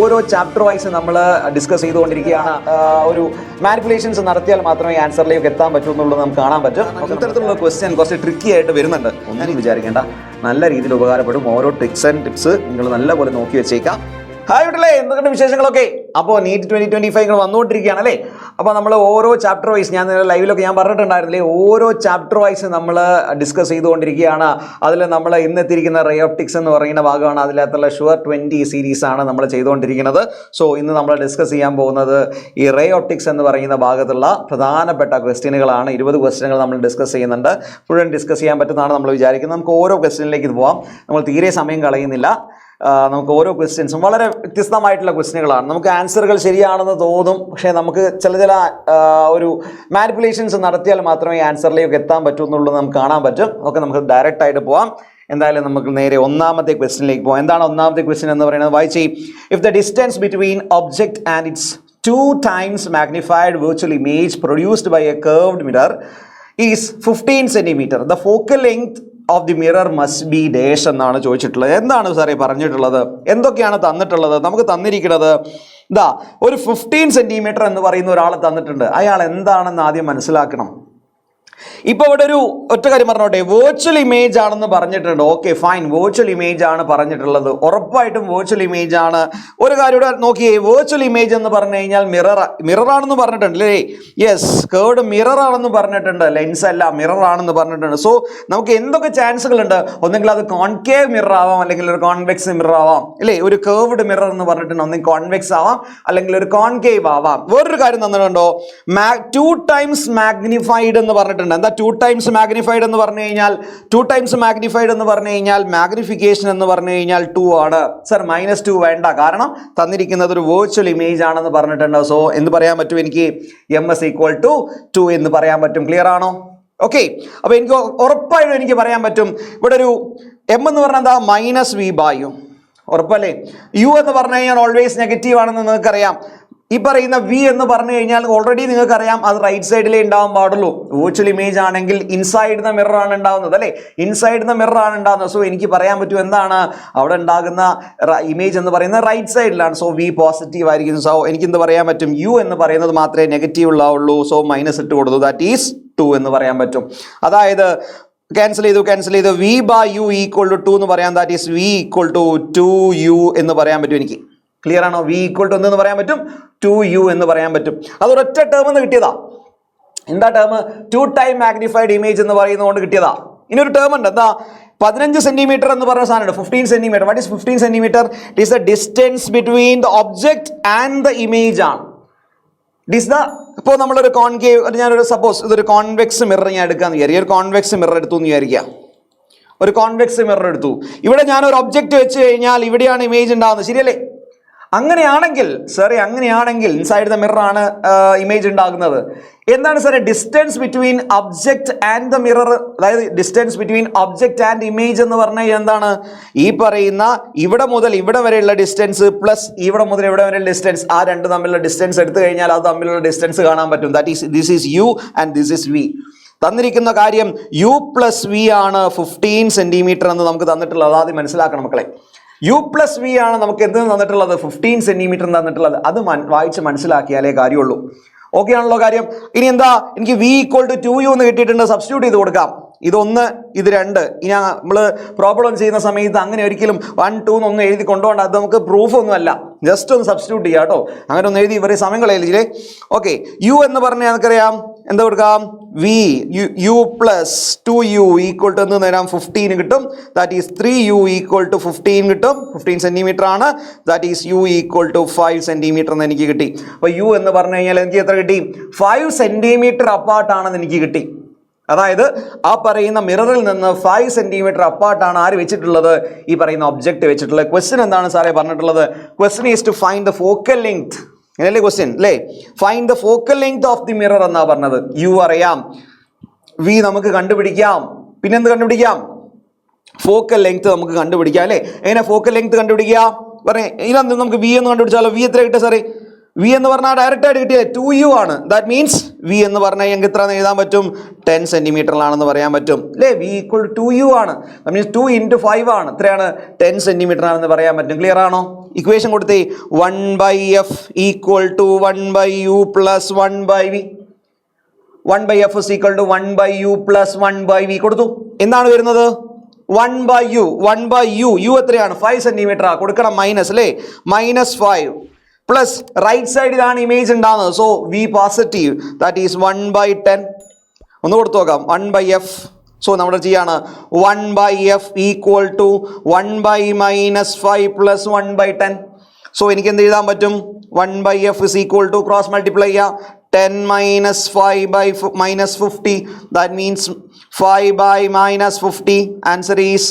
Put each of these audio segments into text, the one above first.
ഓരോ chapter wise നമ്മൾ discuss ചെയ്തുകൊണ്ടിരിക്കുകയാണ്. ഒരു മാനിപ്പുലേഷൻസ് നടത്തിയാൽ മാത്രമേ ആൻസറിലേക്ക് എത്താൻ പറ്റൂ എന്നുള്ളത് നമുക്ക് കാണാൻ പറ്റും. ഇത്തരത്തിലുള്ള ക്വസ്റ്റ്യൻ കുറച്ച് ട്രിക്കി ആയിട്ട് വരുന്നുണ്ട്. ഒന്നും വിചാരിക്കേണ്ട, നല്ല രീതിയിൽ ഉപകാരപ്പെടും. ഓരോ ട്രിക്സ് ആൻഡ് ടിപ്സ് നിങ്ങൾ നല്ലപോലെ നോക്കി വെച്ചേക്കാം. ഹായ് വീട്ടിലെ എന്തൊക്കെയുണ്ട് വിശേഷങ്ങളൊക്കെ? അപ്പോൾ നീറ്റ് 2025 ഇങ്ങനെ വന്നുകൊണ്ടിരിക്കുകയാണ് അല്ലേ? അപ്പോൾ നമ്മൾ ഓരോ ചാപ്റ്റർ വൈസ് ഞാൻ ലൈവിലൊക്കെ ഞാൻ പറഞ്ഞിട്ടുണ്ടായിരുന്നില്ലേ, ഓരോ ചാപ്റ്റർ വൈസ് നമ്മൾ ഡിസ്കസ് ചെയ്തുകൊണ്ടിരിക്കുകയാണ്. അതിൽ നമ്മൾ ഇന്നെത്തിയിരിക്കുന്ന റേ ഓഫ് ടിക്സ് എന്ന് പറയുന്ന ഭാഗമാണ്. അതിനകത്തുള്ള ഷുവർ 20 സീരീസാണ് നമ്മൾ ചെയ്തുകൊണ്ടിരിക്കുന്നത്. സോ ഇന്ന് നമ്മൾ ഡിസ്കസ് ചെയ്യാൻ പോകുന്നത് ഈ റേ ഓഫ് ടിക്സ് എന്ന് പറയുന്ന ഭാഗത്തുള്ള പ്രധാനപ്പെട്ട ക്വസ്റ്റ്യനുകളാണ്. 20 ക്വസ്റ്റ്യനുകൾ നമ്മൾ ഡിസ്കസ് ചെയ്യുന്നുണ്ട്. മുഴുവൻ ഡിസ്കസ് ചെയ്യാൻ പറ്റുന്നതാണ് നമ്മൾ വിചാരിക്കുന്നത്. നമുക്ക് ഓരോ ക്വസ്റ്റ്യനിലേക്ക് പോവാം. നമ്മൾ തീരെ സമയം കളയുന്നില്ല. നമുക്ക് ഓരോ ക്വസ്റ്റ്യൻസും വളരെ വ്യത്യസ്തമായിട്ടുള്ള ക്വസ്റ്റ്യനുകളാണ്. നമുക്ക് ആൻസറുകൾ ശരിയാണെന്ന് തോന്നും, പക്ഷേ നമുക്ക് ചില ഒരു മാനിപ്പുലേഷൻസ് നടത്തിയാൽ മാത്രമേ ആൻസറിലേക്ക് എത്താൻ പറ്റൂ എന്നുള്ളത് നമുക്ക് കാണാൻ പറ്റും. ഒക്കെ നമുക്ക് ഡയറക്റ്റ് ആയിട്ട് പോവാം. എന്തായാലും നമുക്ക് നേരെ ഒന്നാമത്തെ ക്വസ്റ്റ്യനിലേക്ക് പോകാം. എന്താണ് ഒന്നാമത്തെ ക്വസ്റ്റ്യൻ എന്ന് പറയുന്നത്? വായിച്ചേ. If the distance between object and it's 2 times magnified virtual image produced by a curved mirror is 15 centimeter, the focal length of the mirror must be dash എന്നാണ് ചോദിച്ചിട്ടുള്ളത്. എന്താണ് സാറേ പറഞ്ഞിട്ടുള്ളത്? എന്തൊക്കെയാണ് തന്നിട്ടുള്ളത്? നമുക്ക് തന്നിരിക്കുന്നത് ഇതാ ഒരു 15 സെന്റിമീറ്റർ എന്ന് പറയുന്ന ഒരാൾ തന്നിട്ടുണ്ട്. അയാൾ എന്താണെന്ന് ആദ്യം മനസ്സിലാക്കണം. ഇപ്പോൾ ഇവിടെ ഒരു ഒറ്റ കാര്യം പറഞ്ഞോട്ടെ, വേർച്വൽ ഇമേജ് ആണെന്ന് പറഞ്ഞിട്ടുണ്ട്. ഓക്കെ ഫൈൻ, വേർച്വൽ ഇമേജ് ആണ് പറഞ്ഞിട്ടുള്ളത്. ഉറപ്പായിട്ടും വേർച്വൽ ഇമേജ് ആണ്. ഒരു കാര്യം ഇവിടെ നോക്കിയേ, വേർച്വൽ ഇമേജ് എന്ന് പറഞ്ഞു കഴിഞ്ഞാൽ മിറർ ആണെന്ന് പറഞ്ഞിട്ടുണ്ട് അല്ലേ? യെസ്, കേർഡ് മിറർ ആണെന്ന് പറഞ്ഞിട്ടുണ്ട്, ലെൻസ് അല്ല മിറർ ആണെന്ന് പറഞ്ഞിട്ടുണ്ട്. സോ നമുക്ക് എന്തൊക്കെ ചാൻസുകൾ ഉണ്ട്? ഒന്നെങ്കിൽ അത് കോൺകേവ് മിറർ ആവാം, അല്ലെങ്കിൽ ഒരു കോൺവെക്സ് മിറർ ആവാം അല്ലേ? ഒരു കേർവ്ഡ് മിറർ എന്ന് പറഞ്ഞിട്ടുണ്ട്, ഒന്നെങ്കിൽ കോൺവെക്സ് ആവാം അല്ലെങ്കിൽ ഒരു കോൺകേവ് ആവാം. വേറൊരു കാര്യം തന്നിട്ടുണ്ടോ? 2 times മാഗ്നിഫൈഡ് എന്ന് പറഞ്ഞിട്ടുണ്ട്. എന്താ 2 times മാഗ്നിഫൈഡ് എന്ന് പറഞ്ഞു കഴിഞ്ഞാൽ? 2 times മാഗ്നിഫൈഡ് എന്ന് പറഞ്ഞു കഴിഞ്ഞാൽ മാഗ്നിഫിക്കേഷൻ എന്ന് പറഞ്ഞു കഴിഞ്ഞാൽ 2 ആണ്. സർ -2 വേണ്ട, കാരണം തന്നിരിക്കുന്നത് ഒരു വേർച്വൽ ഇമേജ് ആണെന്ന് പറഞ്ഞിട്ടുണ്ട്. സോ എന്ത് പറയാൻ പറ്റും എനിക്ക്? MS = 2 എന്ന് പറയാൻ പറ്റും. ക്ലിയർ ആണോ? ഓക്കെ, അപ്പോൾ എനിക്ക് ഉറപ്പായിട്ടും എനിക്ക് പറയാൻ പറ്റും ഇവിടെ ഒരു M എന്ന് പറഞ്ഞാൽ എന്താ? -V/U. ഉറപ്പല്ലേ? U എന്ന് പറഞ്ഞു കഴിഞ്ഞാൽ ഓൾവേസ് നെഗറ്റീവ് ആണെന്ന് നിങ്ങൾക്കറിയാം. ഈ പറയുന്ന V എന്ന് പറഞ്ഞു കഴിഞ്ഞാൽ ഓൾറെഡി നിങ്ങൾക്കറിയാം അത് റൈറ്റ് സൈഡിലേ ഉണ്ടാവാൻ പാടുള്ളൂ. വേർച്വൽ ഇമേജ് ആണെങ്കിൽ ഇൻസൈഡ് ദ മിറർ ആണ് ഉണ്ടാവുന്നത് അല്ലേ? ഇൻസൈഡ് ദ മിറർ ആണ് ഉണ്ടാകുന്നത്. സോ എനിക്ക് പറയാൻ പറ്റും എന്താണ് അവിടെ ഉണ്ടാകുന്ന ഇമേജ് എന്ന് പറയുന്നത് റൈറ്റ് സൈഡിലാണ്. സോ V പോസിറ്റീവ് ആയിരിക്കും. സോ എനിക്ക് എന്ത് പറയാൻ പറ്റും? U എന്ന് പറയുന്നത് മാത്രമേ നെഗറ്റീവ് ഉള്ളാവുള്ളൂ. സോ -ഇട്ട് കൊടുത്തു, ദാറ്റ് ഈസ് 2 എന്ന് പറയാൻ പറ്റും. അതായത് ക്യാൻസൽ ചെയ്തു V/U = 2 എന്ന് പറയാം. ദാറ്റ് ഈസ് V = 2U എന്ന് പറയാൻ പറ്റും എനിക്ക്. ക്ലിയർ ആണോ? V = എന്ന് പറയാൻ പറ്റും, 2U എന്ന് പറയാൻ പറ്റും. അതൊരൊറ്റ ടേം എന്ന് കിട്ടിയതാ. എന്താ ടേം? 2 time മാഗ്നിഫൈഡ് ഇമേജ് എന്ന് പറയുന്നതുകൊണ്ട് കിട്ടിയതാ. ഇനി ഒരു ടേം ഉണ്ട്, എന്താ? 15 സെന്റിമീറ്റർ എന്ന് പറഞ്ഞ സാധനമുണ്ട്. 15 centimetre. What is 15 centimetre? It is the distance between the object and the image ആണ്. ഇറ്റ് ഈസ് ദ, ഇപ്പോൾ നമ്മളൊരു കോൺകേവ്, ഞാനൊരു സപ്പോസ് ഇതൊരു കോൺവെക്സ് മിറർ ഞാൻ എടുക്കാന്ന് വിചാരിക്കുക. ഒരു കോൺവെക്സ് മിറർ എടുത്തു എന്ന് വിചാരിക്കുക. ഒരു കോൺവെക്സ് മിറർ എടുത്തു. ഇവിടെ ഞാനൊരു ഒബ്ജക്റ്റ് വെച്ച് കഴിഞ്ഞാൽ ഇവിടെയാണ് ഇമേജ് ഉണ്ടാകുന്നത്, ശരിയല്ലേ? അങ്ങനെയാണെങ്കിൽ ഇൻസൈഡ് ദ മിറർ ആണ് ഇമേജ് ഉണ്ടാകുന്നത്. എന്താണ് സാറേ distance between object and the mirror? അതായത് distance between object and image എന്ന് പറഞ്ഞാൽ എന്താണ്? ഈ പറയുന്ന ഇവിടെ മുതൽ ഇവിടെ വരെയുള്ള ഡിസ്റ്റൻസ് പ്ലസ് ഇവിടെ മുതൽ ഇവിടെ വരെയുള്ള ഡിസ്റ്റൻസ്, ആ രണ്ട് തമ്മിലുള്ള ഡിസ്റ്റൻസ് എടുത്തു കഴിഞ്ഞാൽ അത് തമ്മിലുള്ള ഡിസ്റ്റൻസ് കാണാൻ പറ്റും. That is this is U and this is V. തന്നിരിക്കുന്ന കാര്യം U + V ആണ് 15 സെന്റിമീറ്റർ എന്ന് നമുക്ക് തന്നിട്ടുള്ളത്. ആദ്യം മനസ്സിലാക്കണം മക്കളെ. U + V ആണ് നമുക്ക് എന്ത് തന്നിട്ടുള്ളത്? 15 സെന്റിമീറ്റർ തന്നിട്ടുള്ളത്. അത് വായിച്ച് മനസ്സിലാക്കിയാലേ കാര്യമുള്ളൂ. ഓക്കെ ആണല്ലോ കാര്യം? ഇനി എന്താ? എനിക്ക് V = 2U എന്ന് കിട്ടിയിട്ടുണ്ട്. സബ്സ്റ്റിറ്റ്യൂട്ട് ചെയ്ത് കൊടുക്കാം. ഇതൊന്ന്, ഇത് 2. ഇനി നമ്മൾ പ്രോബ്ലം ചെയ്യുന്ന സമയത്ത് അങ്ങനെ ഒരിക്കലും 1 2 എന്നൊന്നും എഴുതി കൊണ്ടുപോകണ്ട. അത് നമുക്ക് പ്രൂഫ് ഒന്നും അല്ല, ജസ്റ്റ് ഒന്ന് സബ്സ്റ്റിറ്റ്യൂട്ട് ചെയ്യാം കേട്ടോ. അങ്ങനെ ഒന്ന് എഴുതി ഇവരെ സമയം കളയില്ലേ? ഓക്കെ, U എന്ന് പറഞ്ഞാൽ നമുക്കറിയാം എന്താ കൊടുക്കാം? U + 2U = എന്ന് നേരാം 15 കിട്ടും. ദാറ്റ് ഈസ് 3U = 15 കിട്ടും. 15 സെന്റിമീറ്റർ ആണ്. ദാറ്റ് ഈസ് U = 5 സെന്റിമീറ്റർ എന്ന് എനിക്ക് കിട്ടി. അപ്പോൾ U എന്ന് പറഞ്ഞു കഴിഞ്ഞാൽ എനിക്ക് എത്ര കിട്ടി? 5 സെന്റിമീറ്റർ അപ്പാർട്ടാണെന്ന് എനിക്ക് കിട്ടി. അതായത് ആ പറയുന്ന മിററിൽ നിന്ന് 5 സെന്റിമീറ്റർ അപ്പാർട്ടാണ് ആര് വെച്ചിട്ടുള്ളത്? ഈ പറയുന്ന ഒബ്ജക്റ്റ് വെച്ചിട്ടുള്ളത്. ക്വസ്റ്റ്യൻ എന്താണ് സാറേ പറഞ്ഞിട്ടുള്ളത്? Question is to find the focal length. അങ്ങനെയല്ലേ ക്വസ്റ്റ്യൻ അല്ലേ? Find the focal length of the mirror എന്നാ പറഞ്ഞത്. U അറിയാം, V നമുക്ക് കണ്ടുപിടിക്കാം. പിന്നെന്ത് കണ്ടുപിടിക്കാം? ഫോക്കൽ ലെങ്ത് നമുക്ക് കണ്ടുപിടിക്കാം അല്ലേ? എങ്ങനെ ഫോക്കൽ ലെങ്ത് കണ്ടുപിടിക്കുക? പറഞ്ഞേ, ഇതിനകത്ത് നമുക്ക് V എന്ന് കണ്ടുപിടിച്ചാലോ? V എത്ര കിട്ടുക സാറേ? വി എന്ന് പറഞ്ഞാൽ ഡയറക്റ്റ് ആയിട്ട് കിട്ടിയത് 2u ആണ്. ദാറ്റ് മീൻസ് വി എന്ന് പറഞ്ഞാൽ ഞങ്ങൾക്ക് എത്ര എഴുതാൻ പറ്റും? 10 സെന്റിമീറ്ററിലാണെന്ന് പറയാൻ പറ്റും അല്ലേ? വി ഈക്വൽ 2u ആണ്. ദാറ്റ് മീൻസ് 2 × 5 ആണ്. എത്രയാണ്? 10 സെന്റിമീറ്റർ ആണെന്ന് പറയാൻ പറ്റും. ക്ലിയർ ആണോ? ഇക്വേഷൻ കൊടുത്തേ 1/f equal to 1/u plus 1/v. 1/f is equal to 1/u plus 1/v കൊടുത്തു. എന്താണ് വരുന്നത്? 1/u. 1/u. u എത്രയാണ്? 5 സെന്റിമീറ്റർ കൊടുക്കണം. മൈനസ് അല്ലേ? -5 പ്ലസ് റൈറ്റ് സൈഡിലാണ് ഇമേജ് ഉണ്ടാകുന്നത്. So we positive. That is 1/10. ഒന്ന് കൊടുത്തു നോക്കാം. 1/f. സോ നമ്മുടെ ചെയ്യാണ് 1/f equal to 1/-5 plus 1/10. So എനിക്ക് എന്ത് എഴുതാൻ പറ്റും? 1/f is equal to cross multiply ചെയ്യാം. 10 - 5 - -50. That means 5 - -50. Answer is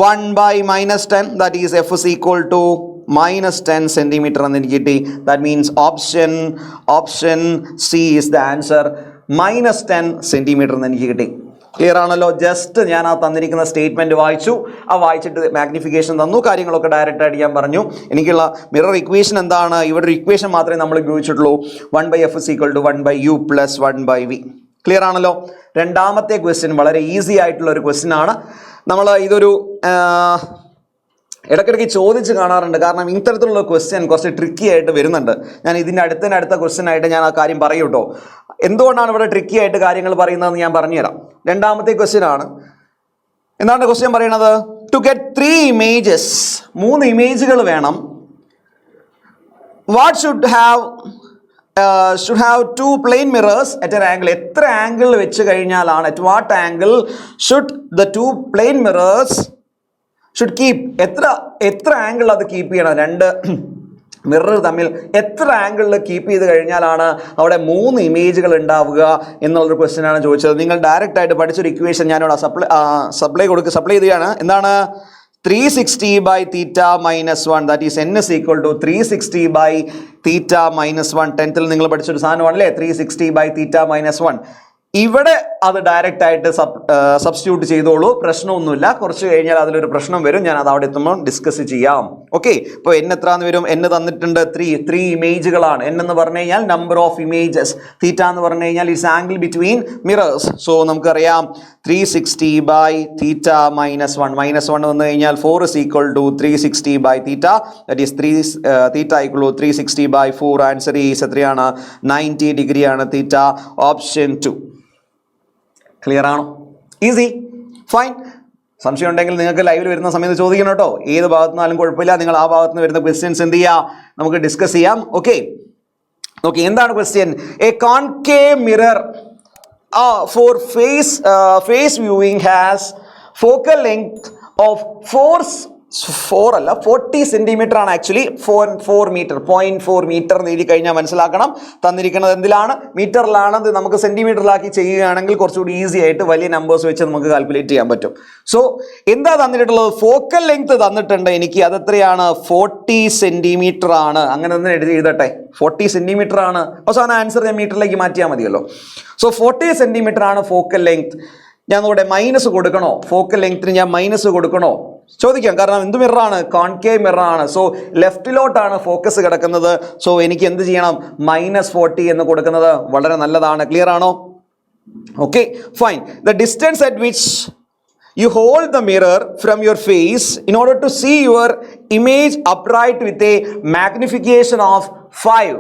1/-10. That is f is equal to -10 centimeter എന്ന് എനിക്ക് കിട്ടി. That means option C is the answer. -10 centimeter എന്ന് എനിക്ക് കിട്ടി. ക്ലിയർ ആണല്ലോ? ജസ്റ്റ് ഞാൻ ആ തന്നിരിക്കുന്ന സ്റ്റേറ്റ്മെന്റ് വായിച്ചു. ആ വായിച്ചിട്ട് മാഗ്നിഫിക്കേഷൻ തന്നു. കാര്യങ്ങളൊക്കെ ഡയറക്റ്റ് ആയിട്ട് ഞാൻ പറഞ്ഞു. എനിക്കുള്ള മിറർ ഇക്വേഷൻ എന്താണ്? ഇവിടെ ഒരു ഇക്വേഷൻ മാത്രമേ നമ്മൾ ഉപയോഗിച്ചിട്ടുള്ളൂ. 1/f is equal to 1/u plus 1/v. Clear ആണല്ലോ? രണ്ടാമത്തെ ക്വസ്റ്റ്യൻ വളരെ ഈസി ആയിട്ടുള്ള ഒരു ക്വസ്റ്റ്യൻ ആണ്. നമ്മൾ ഇതൊരു ഇടയ്ക്കിടയ്ക്ക് ചോദിച്ച് കാണാറുണ്ട്. കാരണം ഇത്തരത്തിലുള്ള ക്വസ്റ്റ്യൻ കുറച്ച് ട്രിക്കി ആയിട്ട് വരുന്നുണ്ട്. ഞാൻ ഇതിൻ്റെ അടുത്ത ക്വസ്റ്റ്യൻ ആയിട്ട് ഞാൻ ആ കാര്യം പറയും കേട്ടോ. എന്തുകൊണ്ടാണ് ഇവിടെ ട്രിക്കി ആയിട്ട് കാര്യങ്ങൾ പറയുന്നതെന്ന് ഞാൻ പറഞ്ഞുതരാം. രണ്ടാമത്തെ ക്വസ്റ്റ്യൻ ആണ്. എന്താണ് ക്വസ്റ്റ്യൻ പറയണത്? ടു ഗെറ്റ് 3 ഇമേജസ്, 3 ഇമേജുകൾ വേണം. What should have 2 plane mirrors at an angle. എത്ര ആംഗിൾ വെച്ച് കഴിഞ്ഞാലാണ്, at what angle should the 2 plane mirrors should keep. എത്ര ആംഗിൾ അത് കീപ്പ് ചെയ്യണം? 2 മിറർ തമ്മിൽ എത്ര ആംഗിളിൽ കീപ്പ് ചെയ്ത് കഴിഞ്ഞാലാണ് അവിടെ 3 ഇമേജുകൾ ഉണ്ടാവുക എന്നുള്ളൊരു ക്വസ്റ്റ്യൻ ആണ് ചോദിച്ചത്. നിങ്ങൾ ഡയറക്റ്റ് ആയിട്ട് പഠിച്ചൊരു ഇക്വേഷൻ ഞാനിവിടെ സപ്ലൈ ചെയ്യുകയാണ്. എന്താണ്? 360/θ - 1. That is n is equal to 360/θ - 1. 10th നിങ്ങൾ പഠിച്ചൊരു സാധനമാണല്ലേ 360/θ - 1. ഇവിടെ അത് ഡയറക്റ്റ് ആയിട്ട് സബ്സ്റ്റിറ്റ്യൂട്ട് ചെയ്തോളൂ. പ്രശ്നമൊന്നുമില്ല. കുറച്ച് കഴിഞ്ഞാൽ അതിലൊരു പ്രശ്നം വരും. ഞാൻ അത് അവിടെ എത്തുമ്പോൾ ഡിസ്കസ് ചെയ്യാം. ഓക്കെ. ഇപ്പോൾ n എത്രാന്ന് വരും? n തന്നിട്ടുണ്ട് 3 ഇമേജുകളാണ്. n എന്ന് പറഞ്ഞു കഴിഞ്ഞാൽ നമ്പർ ഓഫ് ഇമേജസ്. θ എന്ന് പറഞ്ഞു കഴിഞ്ഞാൽ it's angle between mirrors. So നമുക്കറിയാം 360/θ - 1. -1 വന്നു കഴിഞ്ഞാൽ 4 is equal to 360/θ. That is θ equal to 360/4. Answer is എത്രയാണ്? 90 ഡിഗ്രിയാണ് θ. ഓപ്ഷൻ 2. ക്ലിയർ ആണോ? ഈസി. ഫൈൻ. സംശയം ഉണ്ടെങ്കിൽ നിങ്ങൾക്ക് ലൈവിൽ വരുന്ന സമയത്ത് ചോദിക്കണം കേട്ടോ. ഏത് ഭാഗത്തു നിന്നാലും കുഴപ്പമില്ല. നിങ്ങൾ ആ ഭാഗത്ത് നിന്ന് വരുന്ന ക്വസ്റ്റ്യൻസ് എന്ത് ചെയ്യാം? നമുക്ക് ഡിസ്കസ് ചെയ്യാം. ഓക്കെ. എന്താണ് question? A concave mirror for face viewing has focal length of 40 centimetre ആണ്. ആക്ച്വലി 4 മീറ്റർ 0.4 മീറ്റർ എഴുതി കഴിഞ്ഞാൽ മനസ്സിലാക്കണം. തന്നിരിക്കുന്നത് എന്തിലാണ്? മീറ്ററിലാണ്. ഇത് നമുക്ക് സെന്റിമീറ്ററിലാക്കി ചെയ്യുകയാണെങ്കിൽ കുറച്ചുകൂടി ഈസി ആയിട്ട് വലിയ നമ്പേഴ്സ് വെച്ച് നമുക്ക് കാൽക്കുലേറ്റ് ചെയ്യാൻ പറ്റും. സോ എന്താ തന്നിട്ടുള്ളത്? ഫോക്കൽ ലെങ്ത് തന്നിട്ടുണ്ട് എനിക്ക്. അതെത്രയാണ്? 40 സെന്റിമീറ്റർ ആണ്. അങ്ങനെ ഒന്ന് എഴുതട്ടെ. 40 സെന്റിമീറ്റർ ആണ്. അവസാന ആൻസർ ഞാൻ മീറ്ററിലേക്ക് മാറ്റിയാൽ മതിയല്ലോ. സോ 40 സെന്റിമീറ്റർ ആണ് ഫോക്കൽ ലെങ്ത്. ഞാൻ ഇവിടെ മൈനസ് കൊടുക്കണോ? ഫോക്കൽ ലെങ്ത്തിന് ഞാൻ മൈനസ് കൊടുക്കണോ? ചോദിക്കാം. കാരണം എന്ത് മിററാണ്? കോൺകേവ് മിററാണ്. സോ ലെഫ്റ്റിലോട്ടാണ് ഫോക്കസ് കിടക്കുന്നത്. സോ എനിക്ക് എന്ത് ചെയ്യണം? -40 എന്ന് കൊടുക്കുന്നത് വളരെ നല്ലതാണ്. ക്ലിയർ ആണോ? Okay. Fine. The distance at which you hold the mirror from your face in order to see your image upright with a magnification of 5.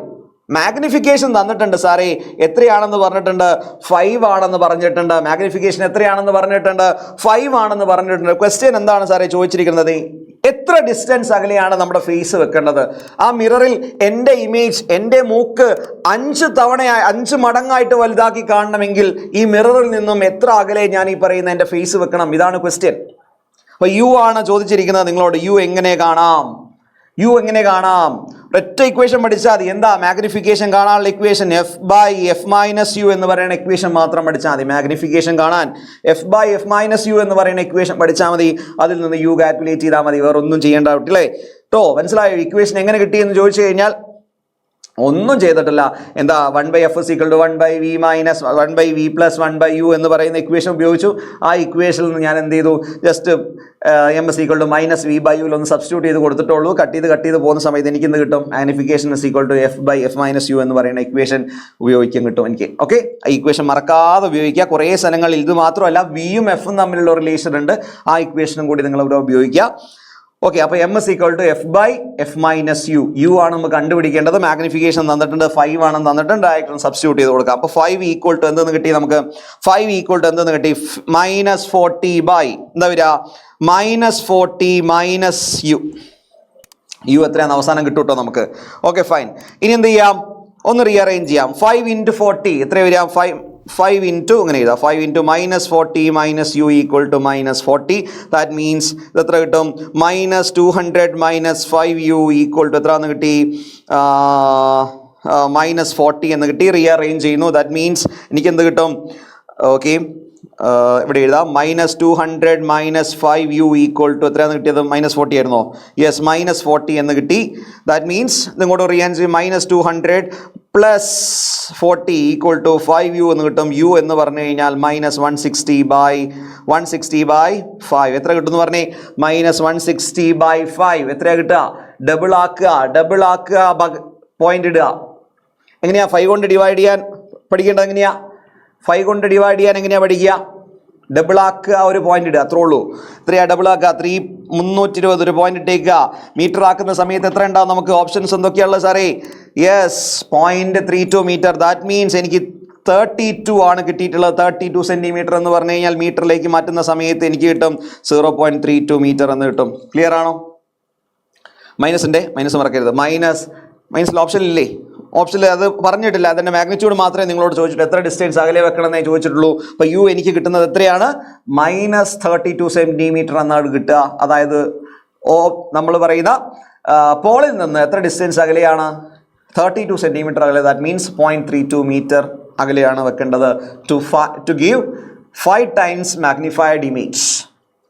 Magnification തന്നിട്ടുണ്ട് സാറേ. എത്രയാണെന്ന് പറഞ്ഞിട്ടുണ്ട്? 5 ആണെന്ന് പറഞ്ഞിട്ടുണ്ട്. മാഗ്നിഫിക്കേഷൻ എത്രയാണെന്ന് പറഞ്ഞിട്ടുണ്ട്? 5 ആണെന്ന് പറഞ്ഞിട്ടുണ്ട്. ക്വസ്റ്റ്യൻ എന്താണ് സാറേ ചോദിച്ചിരിക്കുന്നത്? എത്ര ഡിസ്റ്റൻസ് അകലെയാണ് നമ്മുടെ ഫേസ് വെക്കേണ്ടത്? ആ മിററിൽ എൻ്റെ ഇമേജ്, എൻ്റെ മൂക്ക് 5 മടങ്ങായിട്ട് വലുതാക്കി കാണണമെങ്കിൽ ഈ മിററിൽ നിന്നും എത്ര അകലെ ഞാൻ ഈ പറയുന്ന എൻ്റെ ഫേസ് വെക്കണം? ഇതാണ് ക്വസ്റ്റ്യൻ. അപ്പോൾ യു ആണ് ചോദിച്ചിരിക്കുന്നത് നിങ്ങളോട്. യു എങ്ങനെ കാണാം? ഒറ്റ ഇക്വേഷൻ പഠിച്ചാൽ മതി. എന്താ മാഗ്നിഫിക്കേഷൻ കാണാനുള്ള ഇക്വേഷൻ? f/f - u എന്ന് പറയുന്ന ഇക്വേഷൻ മാത്രം പഠിച്ചാൽ മതി. മാഗ്നിഫിക്കേഷൻ കാണാൻ f/f - u എന്ന് പറയുന്ന ഇക്വേഷൻ പഠിച്ചാൽ മതി. അതിൽ നിന്ന് u കാൽക്കുലേറ്റ് ചെയ്താൽ മതി. വേറെ ഒന്നും ചെയ്യേണ്ട. കേട്ടോ? മനസ്സിലായോ? ഇക്വേഷൻ എങ്ങനെ കിട്ടിയെന്ന് ചോദിച്ചു കഴിഞ്ഞാൽ ഒന്നും ചെയ്തിട്ടില്ല. എന്താ 1/f = 1/v - 1/v + 1/u എന്ന് പറയുന്ന ഇക്വേഷൻ ഉപയോഗിച്ചു. ആ ഇക്വേഷനിൽ നിന്ന് ഞാൻ എന്ത് ചെയ്തു, ജസ്റ്റ് m = -v/u ഒന്ന് സബ്സ്റ്റിറ്റ്യൂട്ട് ചെയ്ത് കൊടുത്തിട്ടുള്ളൂ. കട്ട് ചെയ്ത് പോകുന്ന സമയത്ത് എനിക്ക് എന്ത് കിട്ടും, മാഗ്നിഫിക്കേഷൻ f/f - u എന്ന് പറയുന്ന ഇക്വേഷൻ ഉപയോഗിക്കാൻ കിട്ടും എനിക്ക്. ഓക്കെ, ആ ഇക്വേഷൻ മറക്കാതെ ഉപയോഗിക്കുക. കുറേ സ്ഥലങ്ങളിൽ ഇത് മാത്രമല്ല വിയും എഫും തമ്മിലുള്ള റിലേഷൻ ഉണ്ട്, ആ ഇക്വേഷനും കൂടി നിങ്ങൾ ഇവിടെ ഉപയോഗിക്കുക. ഓക്കെ, അപ്പോൾ m = f/f - u ആണ് നമുക്ക് കണ്ടുപിടിക്കേണ്ടത്. മാഗ്നിഫിക്കേഷൻ തന്നിട്ടുണ്ട്, 5 ആണെന്ന് തന്നിട്ടുണ്ട്. ഡയറക്റ്റ് സബ്സ്റ്റിറ്റ്യൂട്ട് ചെയ്ത് കൊടുക്കുക. അപ്പോൾ 5 = എന്തെന്ന് കിട്ടി നമുക്ക്, 5 = എന്തെന്ന് കിട്ടി, -40 എന്താ വരിക, -40 - u എത്രയാണെന്ന് അവസാനം കിട്ടും കേട്ടോ നമുക്ക്. Okay fine. ഇനി എന്ത് ചെയ്യാം, ഒന്ന് റീഅറേഞ്ച് ചെയ്യാം. 5 × 40 എത്ര വരിക, 5 ഇൻറ്റു ഇങ്ങനെ എഴുതാം, 5 × -40 - u = -40. ദാറ്റ് മീൻസ് ഇത് എത്ര കിട്ടും, -200 - 5u = എത്രയാണെന്ന് കിട്ടി, -40 എന്ന് കിട്ടി. റീഅറേഞ്ച് ചെയ്യുന്നു. ദാറ്റ് മീൻസ് എനിക്ക് എന്ത് കിട്ടും, ഓക്കെ ഇവിടെ എഴുതാം, -200 - 5u = എത്രയാണെന്ന് കിട്ടിയത്, -40 ആയിരുന്നോ, യെസ് -40 എന്ന് കിട്ടി. ദാറ്റ് മീൻസ് ഇങ്ങോട്ട് റീഅറേഞ്ച് ചെയ്യും, -200 + 40 = 5u എന്ന് കിട്ടും. u എന്ന് പറഞ്ഞു കഴിഞ്ഞാൽ -160/5 എത്ര കിട്ടുമെന്ന് പറഞ്ഞേ, -160/5 എത്രയാ കിട്ടുക, ഡബിൾ ആക്കുക, പോയിന്റ് ഇടുക. എങ്ങനെയാ 5 കൊണ്ട് ഡിവൈഡ് ചെയ്യാൻ പഠിക്കേണ്ടത്, എങ്ങനെയാ 5 കൊണ്ട് ഡിവൈഡ് ചെയ്യാൻ എങ്ങനെയാ പഠിക്കുക, ഡബിൾ ആക്കുക, ഒരു പോയിന്റ് ഇടുക, അത്രേ ഉള്ളൂ. എത്രയാ ഡബിൾ ആക്കുക, 320 ഒരു പോയിന്റ് ഇട്ടേക്കുക. മീറ്റർ ആക്കുന്ന സമയത്ത് എത്ര ഉണ്ടാവും നമുക്ക്, ഓപ്ഷൻസ് എന്തൊക്കെയാണുള്ളത് സാറേ, യെസ് 0.32 മീറ്റർ. ദാറ്റ് മീൻസ് എനിക്ക് 32 ആണ് കിട്ടിയിട്ടുള്ളത്. 32 സെൻറ്റിമീറ്റർ എന്ന് പറഞ്ഞു കഴിഞ്ഞാൽ മീറ്ററിലേക്ക് മാറ്റുന്ന സമയത്ത് എനിക്ക് കിട്ടും 0.32 മീറ്റർ എന്ന് കിട്ടും. ക്ലിയർ ആണോ? മൈനസ് മറക്കരുത്, മൈനസിൽ ഓപ്ഷനില്ലേ, ഓപ്ഷനിൽ അത് പറഞ്ഞിട്ടില്ല, അതിൻ്റെ മാഗ്നിറ്റ്യൂഡ് മാത്രമേ നിങ്ങളോട് ചോദിച്ചിട്ടുള്ളൂ, എത്ര ഡിസ്റ്റൻസ് അകലെ വെക്കണമെന്നേ ചോദിച്ചിട്ടുള്ളൂ. അപ്പോൾ യു എനിക്ക് കിട്ടുന്നത് എത്രയാണ്, -32 സെൻറ്റിമീറ്റർ എന്നാണ് കിട്ടുക. അതായത് നമ്മൾ പറയുന്ന പോളിൽ നിന്ന് എത്ര ഡിസ്റ്റൻസ് അകലെയാണ്, 32 സെൻറ്റിമീറ്റർ അകലെ. ദാറ്റ് മീൻസ് 0.32 മീറ്റർ അകലെയാണ് വെക്കേണ്ടത് to give 5 times magnified image.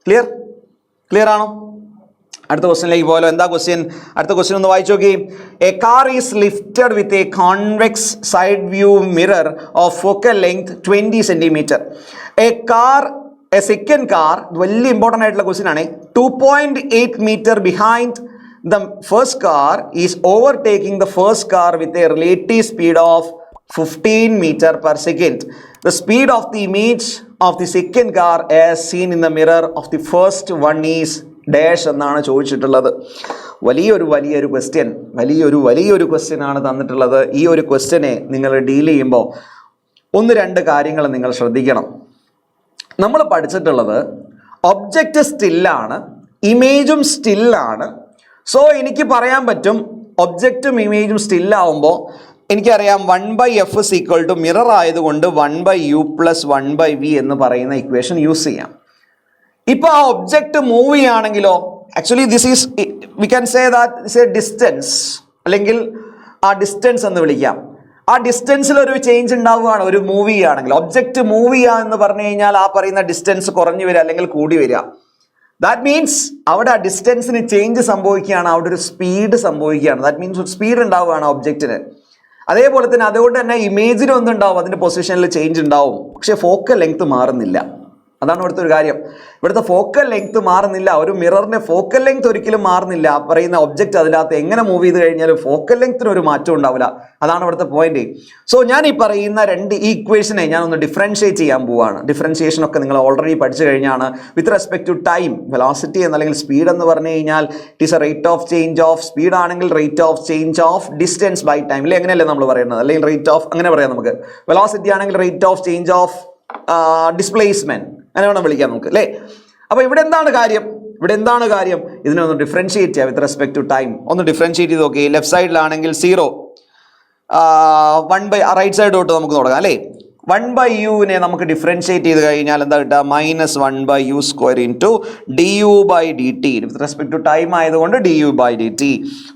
Clear ആണോ? അടുത്ത ക്വസ്റ്റ്യനിലേക്ക് പോയാലോ. എന്താ ക്വസ്റ്റ്യൻ, അടുത്ത ക്വസ്റ്റ്യൻ ഒന്ന് വായിച്ചു നോക്കി. A car is lifted with a convex side view mirror of focal length 20 centimetre. A second car, വലിയ ഇമ്പോർട്ടൻ്റ് ആയിട്ടുള്ള ക്വസ്റ്റ്യൻ ആണ്, 2.8 metre behind the first car is overtaking the first car with a relative speed of 15 meter per second. The speed of the image of the second car as seen in the mirror of the first one is dash എന്നാണ് ചോദിച്ചിട്ടുള്ളത്. വലിയൊരു question ആണ് തന്നിട്ടുള്ളത്. ഈ ഒരു ക്വസ്റ്റ്യനെ നിങ്ങൾ deal ചെയ്യുമ്പോൾ 1-2 കാര്യങ്ങൾ നിങ്ങൾ ശ്രദ്ധിക്കണം. നമ്മൾ പഠിച്ചിട്ടുള്ളത് ഒബ്ജക്റ്റ് സ്റ്റില്ലാണ്, ഇമേജും സ്റ്റില്ലാണ്. സോ എനിക്ക് പറയാൻ പറ്റും ഒബ്ജക്റ്റും ഇമേജും സ്റ്റില്ലാവുമ്പോൾ എനിക്കറിയാം 1/f = മിറർ ആയതുകൊണ്ട് 1/u + 1/v എന്ന് പറയുന്ന ഇക്വേഷൻ യൂസ് ചെയ്യാം. ഇപ്പോൾ ആ ഒബ്ജക്റ്റ് മൂവ് ചെയ്യുകയാണെങ്കിലോ, actually we can say that it's a distance, അല്ലെങ്കിൽ ആ ഡിസ്റ്റൻസ് എന്ന് വിളിക്കാം. ആ ഡിസ്റ്റൻസിൽ ഒരു ചേഞ്ച് ഉണ്ടാവുകയാണ് ഒരു മൂവ് ചെയ്യുകയാണെങ്കിൽ. ഒബ്ജക്റ്റ് മൂവ് ചെയ്യുക എന്ന് പറഞ്ഞു കഴിഞ്ഞാൽ ആ പറയുന്ന ഡിസ്റ്റൻസ് കുറഞ്ഞു വരിക അല്ലെങ്കിൽ കൂടി വരിക. ദാറ്റ് മീൻസ് അവിടെ ആ ഡിസ്റ്റൻസിന് ചേഞ്ച് സംഭവിക്കുകയാണ്, അവിടെ ഒരു സ്പീഡ് സംഭവിക്കുകയാണ്. ദാറ്റ് മീൻസ് ഒരു സ്പീഡ് ഉണ്ടാവുകയാണ് ഒബ്ജക്റ്റിന്. അതേപോലെ തന്നെ അതുകൊണ്ട് തന്നെ ഇമേജിന് ഒന്നുണ്ടാവും, അതിൻ്റെ പൊസിഷനിൽ ചേഞ്ച് ഉണ്ടാവും, പക്ഷേ ഫോക്കൽ ലെങ്ത് മാറുന്നില്ല. അതാണ് ഇവിടുത്തെ ഒരു കാര്യം. ഇവിടുത്തെ ഫോക്കൽ ലെങ്ത് മാറുന്നില്ല. ഒരു മിററിന്റെ ഫോക്കൽ ലെങ്ത് ഒരിക്കലും മാറുന്നില്ല. പറയുന്ന ഒബ്ജക്റ്റ് അതിനകത്ത് എങ്ങനെ മൂവ് ചെയ്ത് കഴിഞ്ഞാലും ഫോക്കൽ ലെങ്ത്തിന് ഒരു മാറ്റം ഉണ്ടാവില്ല. അതാണ് ഇവിടുത്തെ പോയിന്റ്. സോ ഞാൻ ഈ പറയുന്ന ഈ ഇക്വേഷനെ ഞാനൊന്ന് ഡിഫറൻഷിയേറ്റ് ചെയ്യാൻ പോവുകയാണ്. ഡിഫറൻഷിയേഷൻ ഒക്കെ നിങ്ങൾ ഓൾറെഡി പഠിച്ചു കഴിഞ്ഞാണ്. With respect to time, velocity എന്നല്ലെങ്കിൽ സ്പീഡ് എന്ന് പറഞ്ഞു കഴിഞ്ഞാൽ it is a rate of change of speed ആണെങ്കിൽ rate of change of distance by time, അല്ലെ എങ്ങനെയല്ലേ നമ്മൾ പറയുന്നത്, അല്ലെങ്കിൽ റേറ്റ് ഓഫ് അങ്ങനെ പറയാം നമുക്ക്. വെലോസിറ്റി ആണെങ്കിൽ rate of change of displacement, അങ്ങനെ വേണം വിളിക്കാം നമുക്ക്, അല്ലേ? അപ്പോൾ ഇവിടെ എന്താണ് കാര്യം, ഇതിനെ ഒന്ന് ഡിഫറൻഷിയേറ്റ് ചെയ്യാം വിത്ത് റെസ്പെക്ട് ടു ടൈം. ഒന്ന് ഡിഫറൻഷിയേറ്റ് ചെയ്ത് നോക്കി. ലെഫ്റ്റ് സൈഡിലാണെങ്കിൽ 0, 1/, റൈറ്റ് സൈഡ് തൊട്ട് നമുക്ക് തുടങ്ങാം, അല്ലേ? 1/uവിനെ നമുക്ക് ഡിഫറൻഷിയേറ്റ് ചെയ്ത് കഴിഞ്ഞാൽ എന്താ കിട്ടുക? -1/u² into du/dt. With respect to time ആയതുകൊണ്ട് du/dt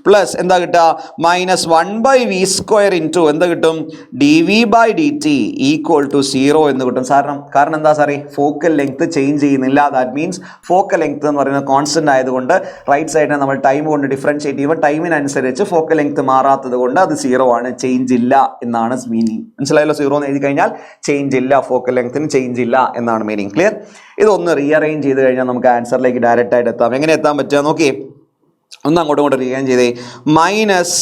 പ്ലസ് എന്താ കിട്ടുക? -1/v² ഇൻറ്റു എന്താ കിട്ടും? dv/dt ഈക്വൽ ടു 0 എന്ന് കിട്ടും. കാരണം എന്താ സാറേ? ഫോക്കൽ ലെങ്ത് ചേഞ്ച് ചെയ്യുന്നില്ല. ദാറ്റ് മീൻസ് ഫോക്കൽ ലെങ്ത് എന്ന് പറയുന്നത് കോൺസ്റ്റന്റ് ആയതുകൊണ്ട് റൈറ്റ് സൈഡിനെ നമ്മൾ ടൈം കൊണ്ട് ഡിഫറൻഷിയേറ്റ് ചെയ്യുമ്പോൾ ടൈമിനനുസരിച്ച് ഫോക്കൽ ലെങ്ത് മാറാത്തത് കൊണ്ട് അത് 0 ആണ്, ചേഞ്ച് ഇല്ല എന്നാണ് മീനിങ്. മനസ്സിലായല്ലോ? 0 എന്ന് എഴുതി കഴിഞ്ഞാൽ ചേഞ്ച് ഇല്ല, ഫോക്കൽ ലെങ്ത്തിന് ചേഞ്ച് ഇല്ല എന്നാണ് മീനിങ്. ക്ലിയർ? ഇതൊന്ന് റീഅറേഞ്ച് ചെയ്ത് കഴിഞ്ഞാൽ നമുക്ക് ആൻസറിലേക്ക് ഡയറക്റ്റ് ആയിട്ട് എത്താം. എങ്ങനെ എത്താൻ പറ്റുക നോക്കി, ഒന്ന് അങ്ങോട്ടും റീഅറേഞ്ച് ചെയ്തേ. മൈനസ്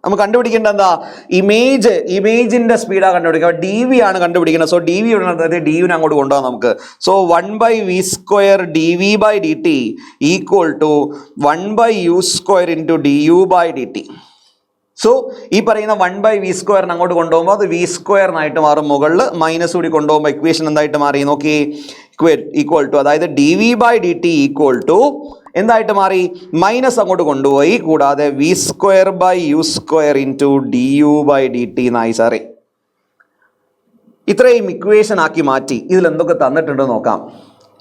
നമുക്ക് കണ്ടുപിടിക്കേണ്ട എന്താ? ഇമേജിന്റെ സ്പീഡാണ് കണ്ടുപിടിക്കുക. ഡി വി ആണ് കണ്ടുപിടിക്കുന്നത്. സോ ഡി വി ഡിവിനെ അങ്ങോട്ട് കൊണ്ടുപോകാം നമുക്ക്. So 1/v² dv/dt equal to 1/u² into du/dt. So ഈ പറയുന്ന 1/v² അങ്ങോട്ട് കൊണ്ടുപോകുമ്പോൾ അത് v² ആയിട്ട് മാറും. മുകളിൽ മൈനസ് കൂടി കൊണ്ടുപോകുമ്പോൾ ഇക്വേഷൻ എന്തായിട്ട് മാറി നോക്കി? ഈക്വൽ ടു, അതായത് dv/dt ഈക്വൽ ടു എന്തായിട്ട് മാറി? മൈനസ് അങ്ങോട്ട് കൊണ്ടുപോയി. കൂടാതെ v²/u² ഇൻറ്റു du/dt എന്നായി സാറേ. ഇത്രയും ഇക്വേഷൻ ആക്കി മാറ്റി. ഇതിൽ എന്തൊക്കെ തന്നിട്ടുണ്ട് നോക്കാം.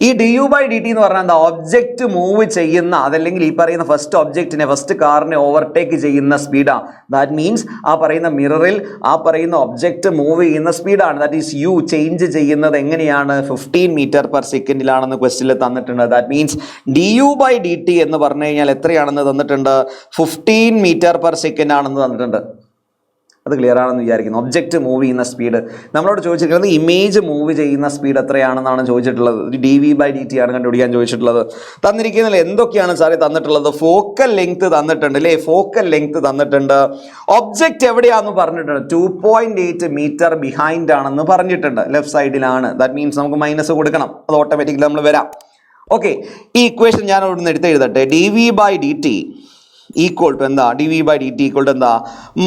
ഈ du/dt എന്ന് പറഞ്ഞാൽ എന്താ? ഒബ്ജക്റ്റ് മൂവ് ചെയ്യുന്ന, അതല്ലെങ്കിൽ ഈ പറയുന്ന ഫസ്റ്റ് കാറിനെ ഓവർടേക്ക് ചെയ്യുന്ന സ്പീഡാണ്. ദാറ്റ് മീൻസ് ആ പറയുന്ന മിററിൽ ആ പറയുന്ന ഒബ്ജക്റ്റ് മൂവ് ചെയ്യുന്ന സ്പീഡാണ്. ദാറ്റ് ഈസ് യു ചേഞ്ച് ചെയ്യുന്നത് എങ്ങനെയാണ്? 15 m/s ക്വസ്റ്റിൽ തന്നിട്ടുണ്ട്. ദാറ്റ് മീൻസ് du/dt എന്ന് പറഞ്ഞു കഴിഞ്ഞാൽ എത്രയാണെന്ന് തന്നിട്ടുണ്ട്? 15 m/s ആണെന്ന് തന്നിട്ടുണ്ട്. അത് ക്ലിയർ ആണെന്ന് വിചാരിക്കുന്നു. ഒബ്ജക്റ്റ് മൂവ് ചെയ്യുന്ന സ്പീഡ് നമ്മളോട് ചോദിച്ചിരിക്കുന്നത് ഇമേജ് മൂവ് ചെയ്യുന്ന സ്പീഡ് എത്രയാണെന്നാണ് ചോദിച്ചിട്ടുള്ളത്. dv/dt ആണ് കണ്ടുപിടിക്കാൻ ചോദിച്ചിട്ടുള്ളത്. തന്നിരിക്കുന്നതിൽ എന്തൊക്കെയാണ് സാറേ തന്നിട്ടുള്ളത്? ഫോക്കൽ ലെങ്ത് തന്നിട്ടുണ്ട് അല്ലേ? ഫോക്കൽ ലെങ്ത് തന്നിട്ടുണ്ട്. ഒബ്ജക്റ്റ് എവിടെയാണെന്ന് പറഞ്ഞിട്ടുണ്ട്. 2.8 മീറ്റർ ബിഹൈൻഡ് ആണെന്ന് പറഞ്ഞിട്ടുണ്ട്. ലെഫ്റ്റ് സൈഡിലാണ്. ദാറ്റ് മീൻസ് നമുക്ക് മൈനസ് കൊടുക്കണം. അത് ഓട്ടോമാറ്റിക്കലി നമ്മൾ വരാം. ഓക്കെ, ഈ ഇക്വേഷൻ ഞാൻ അവിടെ നിന്ന് എഴുതട്ടെ. dv/dt ഈക്വൽ ടു എന്താ? dv/dt ഈക്വൽ ടു എന്താ?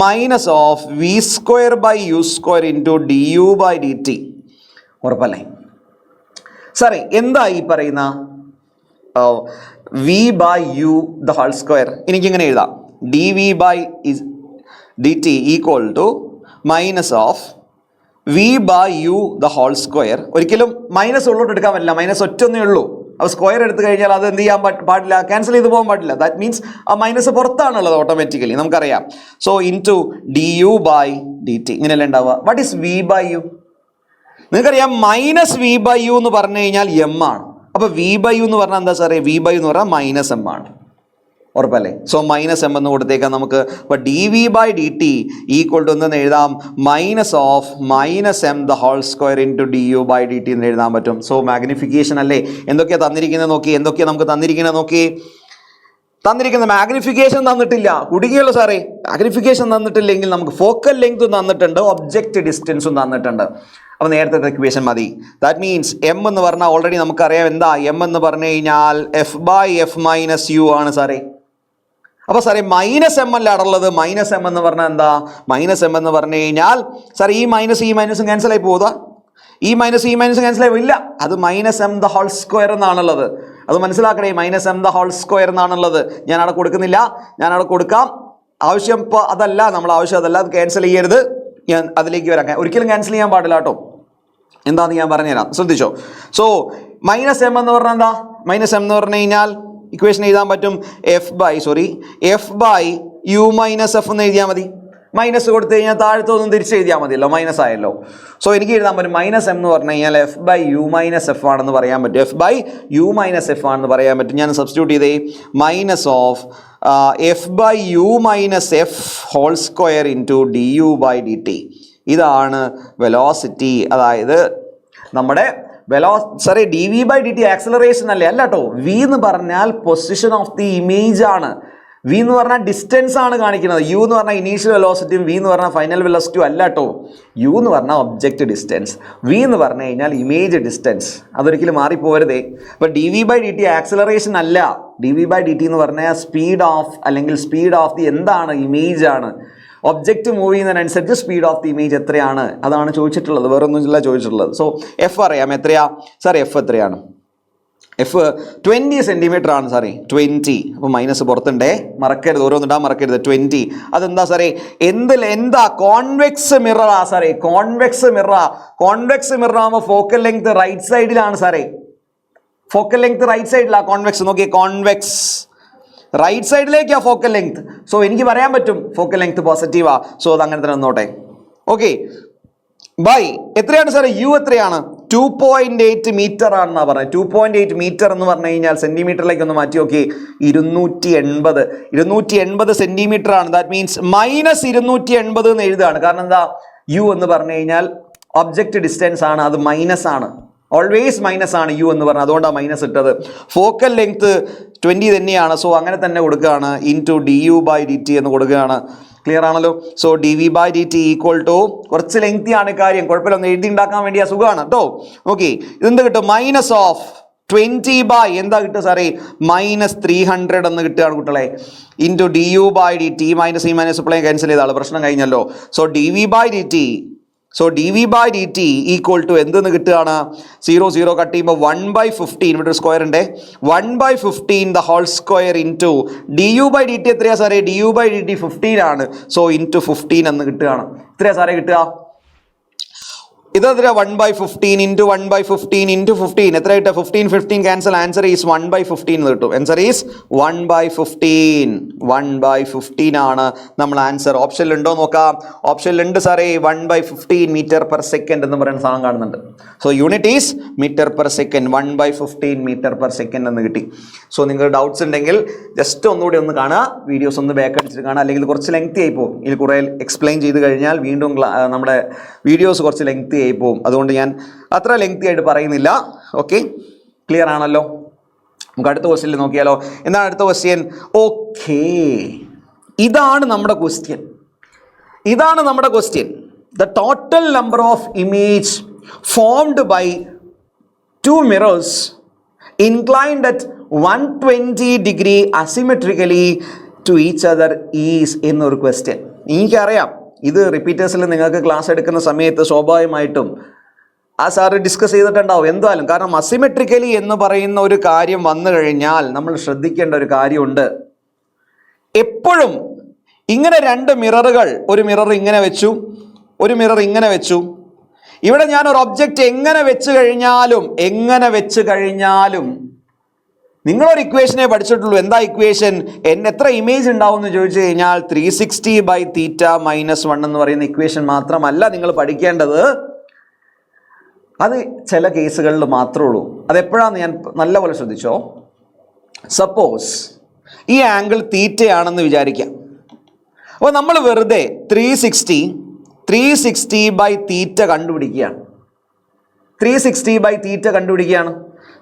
Minus of v²/u² into du/dt. ഉറപ്പല്ലേ സാറേ? എന്താ ഈ പറയുന്ന v/u²? എനിക്കിങ്ങനെ എഴുതാം. dv/dt equal to minus of v/u². ഒരിക്കലും മൈനസ് ഉള്ളോട്ട് എടുക്കാൻ പറ്റില്ല. മൈനസ് ഒറ്റൊന്നേ ഉള്ളൂ. അപ്പോൾ സ്ക്വയർ എടുത്തു കഴിഞ്ഞാൽ അത് എന്ത് ചെയ്യാൻ പാടില്ല? ക്യാൻസൽ ചെയ്ത് പോകാൻ പാടില്ല. ദാറ്റ് മീൻസ് ആ മൈനസ് പുറത്താണുള്ളത് ഓട്ടോമാറ്റിക്കലി, നമുക്കറിയാം. സോ ഇൻറ്റു du/dt ഇങ്ങനെയല്ലേ ഉണ്ടാവുക. What is v/u? നിങ്ങൾക്കറിയാം -v/u എന്ന് പറഞ്ഞു കഴിഞ്ഞാൽ m ആണ്. അപ്പോൾ v/u എന്ന് പറഞ്ഞാൽ എന്താ സാറേ? v/u എന്ന് പറഞ്ഞാൽ -m ആണ്. ഉറപ്പല്ലേ? സോ -m എന്ന് കൊടുത്തേക്കാം നമുക്ക്. അപ്പോൾ dv/dt ഈക്വൽ ടു എന്തെന്ന് എഴുതാം? Minus of -m² into du/dt എന്ന് എഴുതാൻ പറ്റും. സോ മാഗ്നിഫിക്കേഷൻ അല്ലേ? എന്തൊക്കെയാണ് തന്നിരിക്കുന്നത് നോക്കി. എന്തൊക്കെയാണ് നമുക്ക് തന്നിരിക്കുന്നത് നോക്കി. തന്നിരിക്കുന്ന മാഗ്നിഫിക്കേഷൻ തന്നിട്ടില്ല. കുടുങ്ങിയുള്ളൂ സാറേ. മാഗ്നിഫിക്കേഷൻ തന്നിട്ടില്ലെങ്കിൽ നമുക്ക് ഫോക്കൽ ലെങ്തും തന്നിട്ടുണ്ട്, ഒബ്ജക്റ്റ് ഡിസ്റ്റൻസും തന്നിട്ടുണ്ട്. അപ്പോൾ നേരത്തെ ഇക്വേഷൻ മതി. ദാറ്റ് മീൻസ് m എന്ന് പറഞ്ഞാൽ ഓൾറെഡി നമുക്കറിയാം എന്താ. m എന്ന് പറഞ്ഞു കഴിഞ്ഞാൽ f/f - u ആണ് സാറേ. അപ്പോൾ സാറേ -m അല്ല അടള്ളത്. -m എന്ന് പറഞ്ഞാൽ എന്താ? -m എന്ന് പറഞ്ഞു കഴിഞ്ഞാൽ സാർ ഈ മൈനസും ക്യാൻസലായി പോകുക. ഈ മൈനസ് ക്യാൻസലായി പോയില്ല. അത് -m² എന്നാണുള്ളത്. അത് മനസ്സിലാക്കണേ. -m² എന്നാണുള്ളത്. ഞാൻ അവിടെ കൊടുക്കുന്നില്ല. ഞാൻ അവിടെ കൊടുക്കാം. ആവശ്യം ഇപ്പോൾ അതല്ല. നമ്മൾ ആവശ്യം അതല്ല. അത് ക്യാൻസൽ ചെയ്യരുത്. ഞാൻ അതിലേക്ക് വരാം. ഒരിക്കലും ക്യാൻസൽ ചെയ്യാൻ പാടില്ല കേട്ടോ. എന്താണെന്ന് ഞാൻ പറഞ്ഞുതരാം, ശ്രദ്ധിച്ചോ. സോ -m എന്ന് പറഞ്ഞാൽ എന്താ? -m എന്ന് പറഞ്ഞു കഴിഞ്ഞാൽ ഇക്വേഷൻ എഴുതാൻ പറ്റും. f/u - f എന്ന് എഴുതിയാൽ മതി. മൈനസ് കൊടുത്തു കഴിഞ്ഞാൽ താഴത്തൊന്നും തിരിച്ചെഴുതിയാൽ മതിയല്ലോ. മൈനസ് ആയല്ലോ. സോ എനിക്ക് എഴുതാൻ പറ്റും -m എന്ന് പറഞ്ഞു കഴിഞ്ഞാൽ f/u - f ആണെന്ന് പറയാൻ പറ്റും. f/u - f ആണെന്ന് പറയാൻ പറ്റും. ഞാൻ സബ്സ്റ്റിറ്റ്യൂട്ട് ചെയ്തേ. Minus of f/u - f² into du/dt. ഇതാണ് വെലോസിറ്റി. അതായത് നമ്മുടെ സാറേ dv/dt ആക്സലറേഷൻ അല്ലേ? അല്ല കേട്ടോ. v എന്ന് പറഞ്ഞാൽ പൊസിഷൻ ഓഫ് ദി ഇമേജ് ആണ്. v എന്ന് പറഞ്ഞാൽ ഡിസ്റ്റൻസ് ആണ് കാണിക്കുന്നത്. u എന്ന് പറഞ്ഞാൽ ഇനീഷ്യൽ വെലോസിറ്റിയും v എന്ന് പറഞ്ഞാൽ ഫൈനൽ വെലോസിറ്റിയും അല്ല കേട്ടോ. u എന്ന് പറഞ്ഞാൽ ഒബ്ജക്റ്റ് ഡിസ്റ്റൻസ്, v എന്ന് പറഞ്ഞു കഴിഞ്ഞാൽ ഇമേജ് ഡിസ്റ്റൻസ്. അതൊരിക്കലും മാറിപ്പോരുതേ. അപ്പോൾ dv/dt ആക്സലറേഷൻ അല്ല. dv/dt എന്ന് പറഞ്ഞാൽ സ്പീഡ് ഓഫ് അല്ലെങ്കിൽ സ്പീഡ് ഓഫ് ദി എന്താണ്? ഇമേജ് ആണ്. ഒബ്ജക്റ്റ് മൂവ് ചെയ്യുന്നതിനനുസരിച്ച് സ്പീഡ് ഓഫ് ദി ഇമേജ് എത്രയാണ് അതാണ് ചോദിച്ചിട്ടുള്ളത്. വേറെ ഒന്നുമില്ല ചോദിച്ചിട്ടുള്ളത്. സോ എഫ് അറിയാം. എത്രയാ സാർ? എഫ് എത്രയാണ്? എഫ് 20 സെൻറ്റിമീറ്റർ ആണ് സാറേ, 20. അപ്പോൾ മൈനസ് പുറത്തുണ്ടേ, മറക്കരുത്, ഓരോന്നിടാൻ മറക്കരുത്. 20 അതെന്താ സാറേ, എന്താ കോൺവെക്സ് മിററാ സാറേ, കോൺവെക്സ് മിറർ ആകുമ്പോൾ ഫോക്കൽ ലെങ്ത് റൈറ്റ് സൈഡിലാണ് സാറേ, ഫോക്കൽ ലെങ്ത് റൈറ്റ് സൈഡിലാണ് കോൺവെക്സ്. നോക്കിയേ, കോൺവെക്സ് റൈറ്റ് സൈഡിലേക്കാ ഫോക്കൽ ലെങ്ത്. സോ എനിക്ക് പറയാൻ പറ്റും ഫോക്കൽ ലെങ്ത് പോസിറ്റീവാ. സോ അത് അങ്ങനെ തന്നെ നിന്നോട്ടെ. ഓക്കെ, ബൈ എത്രയാണ് സാറേ, യു എത്രയാണ്, 2.8 മീറ്റർ ആണെന്നാ പറഞ്ഞത്. 2.8 മീറ്റർ എന്ന് പറഞ്ഞു കഴിഞ്ഞാൽ സെന്റിമീറ്ററിലേക്ക് ഒന്ന് മാറ്റി നോക്കി, 280 സെന്റിമീറ്റർ ആണ്. ദാറ്റ് മീൻസ് -280 എന്ന് എഴുതുകയാണ്. കാരണം എന്താ, യു എന്ന് പറഞ്ഞു കഴിഞ്ഞാൽ ഒബ്ജക്റ്റ് ഡിസ്റ്റൻസ് ആണ്, അത് മൈനസ് ആണ്, ഓൾവേസ് മൈനസ് ആണ് യു എന്ന് പറഞ്ഞാൽ, അതുകൊണ്ടാണ് മൈനസ് ഇട്ടത്. ഫോക്കൽ ലെങ്ത് 20 തന്നെയാണ്. സോ അങ്ങനെ തന്നെ കൊടുക്കുകയാണ്, ഇൻറ്റു du/dt എന്ന് കൊടുക്കുകയാണ്. ക്ലിയർ ആണല്ലോ. സോ dv/dt ഈക്വൽ ടു, കുറച്ച് ലെങ്തി ആണ് കാര്യം, കുഴപ്പമില്ല, ഒന്ന് എഴുതി ഉണ്ടാക്കാൻ വേണ്ടി സുഖമാണ് കേട്ടോ. ഓക്കെ, ഇതെന്ത് കിട്ടും, മൈനസ് ഓഫ് 20 എന്താ കിട്ടുക സാറേ, -300 എന്ന് കിട്ടുകയാണ് കുട്ടികളെ, ഇൻറ്റു du/dt. മൈനസ് ഈ മൈനസ് പ്ലേ ക്യാൻസൽ ചെയ്താൽ പ്രശ്നം കഴിഞ്ഞല്ലോ. സോ dv/dt ഈക്വൽ ടു എന്തെന്ന് കിട്ടുകയാണ്, 0 കട്ട് ചെയ്യുമ്പോൾ 1/15, ഇവിടെ ഒരു സ്ക്വയർ ഉണ്ട്, 1/15 the whole square into du/dt എത്രയാ സാറേ, du/dt 15 ആണ്. സോ ഇൻറ്റു 15 എന്ന് കിട്ടുകയാണ്. എത്രയാ സാറേ കിട്ടുക, ഇതെത്ര, 1/15 ഇൻറ്റു 1/15 ഇൻറ്റു 15 എത്ര കിട്ടുക, 15 ക്യാൻസൽ, ആൻസർ ഈസ് 1/15 എന്ന് കിട്ടും. ആൻസർ ഈസ് 1/15 ആണ് നമ്മൾ ആൻസർ. ഓപ്ഷനിലുണ്ടോ നോക്കാം, ഓപ്ഷനിലുണ്ട് സാറേ, 1/15 മീറ്റർ പെർ സെക്കൻഡ് എന്ന് പറയുന്ന സാധനം കാണുന്നുണ്ട്. So unit is metre per second, 1/15 metre per second എന്ന് കിട്ടി. സോ നിങ്ങൾ ഡൗട്ട്സ് ഉണ്ടെങ്കിൽ ജസ്റ്റ് ഒന്നുകൂടി ഒന്ന് കാണുക, വീഡിയോസ് ഒന്ന് ബാക്ക് അടിച്ചിട്ട് കാണുക, അല്ലെങ്കിൽ കുറച്ച് ലെങ്തി ആയി പോകും. ഇതിൽ കുറേ എക്സ്പ്ലെയിൻ ചെയ്ത് കഴിഞ്ഞാൽ വീണ്ടും നമ്മുടെ വീഡിയോസ് കുറച്ച് ലെങ്തി ആയി പോകും. അതുകൊണ്ട് ഞാൻ അത്ര ലെങ്തി ആയിട്ട് പറയുന്നില്ല. ഓക്കെ, ക്ലിയർ ആണല്ലോ. നമുക്ക് അടുത്ത ക്വസ്റ്റ്യനിൽ നോക്കിയാലോ. എന്താണ് അടുത്ത ക്വസ്റ്റ്യൻ? ഓക്കെ, ഇതാണ് നമ്മുടെ question. The total number of image formed by 2 mirrors inclined at 120 degree asymmetrically to each other is എന്നൊരു ക്വസ്റ്റ്യൻ. എനിക്കറിയാം ഇത് റിപ്പീറ്റേഴ്സിൽ നിങ്ങൾക്ക് ക്ലാസ് എടുക്കുന്ന സമയത്ത് സ്വാഭാവികമായിട്ടും ആ സാറ് ഡിസ്കസ് ചെയ്തിട്ടുണ്ടാവും എന്തായാലും. കാരണം അസിമെട്രിക്കലി എന്ന് പറയുന്ന ഒരു കാര്യം വന്നു കഴിഞ്ഞാൽ നമ്മൾ ശ്രദ്ധിക്കേണ്ട ഒരു കാര്യമുണ്ട്. എപ്പോഴും ഇങ്ങനെ 2 മിററുകൾ, ഒരു മിറർ ഇങ്ങനെ വെച്ചു, ഒരു മിറർ ഇങ്ങനെ വെച്ചു. ഇവിടെ ഞാൻ ഒരു ഒബ്ജക്റ്റ് എങ്ങനെ വെച്ച് കഴിഞ്ഞാലും നിങ്ങളൊരു ഇക്വേഷനെ പഠിച്ചിട്ടുള്ളൂ. എന്താ ഇക്വേഷൻ? എത്ര ഇമേജ് ഉണ്ടാവും എന്ന് ചോദിച്ചു കഴിഞ്ഞാൽ 360/θ - 1 എന്ന് പറയുന്ന ഇക്വേഷൻ മാത്രമല്ല നിങ്ങൾ പഠിക്കേണ്ടത്. അത് ചില കേസുകളിൽ മാത്രമേ ഉള്ളൂ. അതെപ്പോഴാണെന്ന് ഞാൻ നല്ലപോലെ ശ്രദ്ധിച്ചോ. സപ്പോസ് ഈ ആംഗിൾ തീറ്റയാണെന്ന് വിചാരിക്കാം. അപ്പോൾ നമ്മൾ വെറുതെ 360/θ കണ്ടുപിടിക്കുകയാണ്. 360/θ കണ്ടുപിടിക്കുകയാണ്.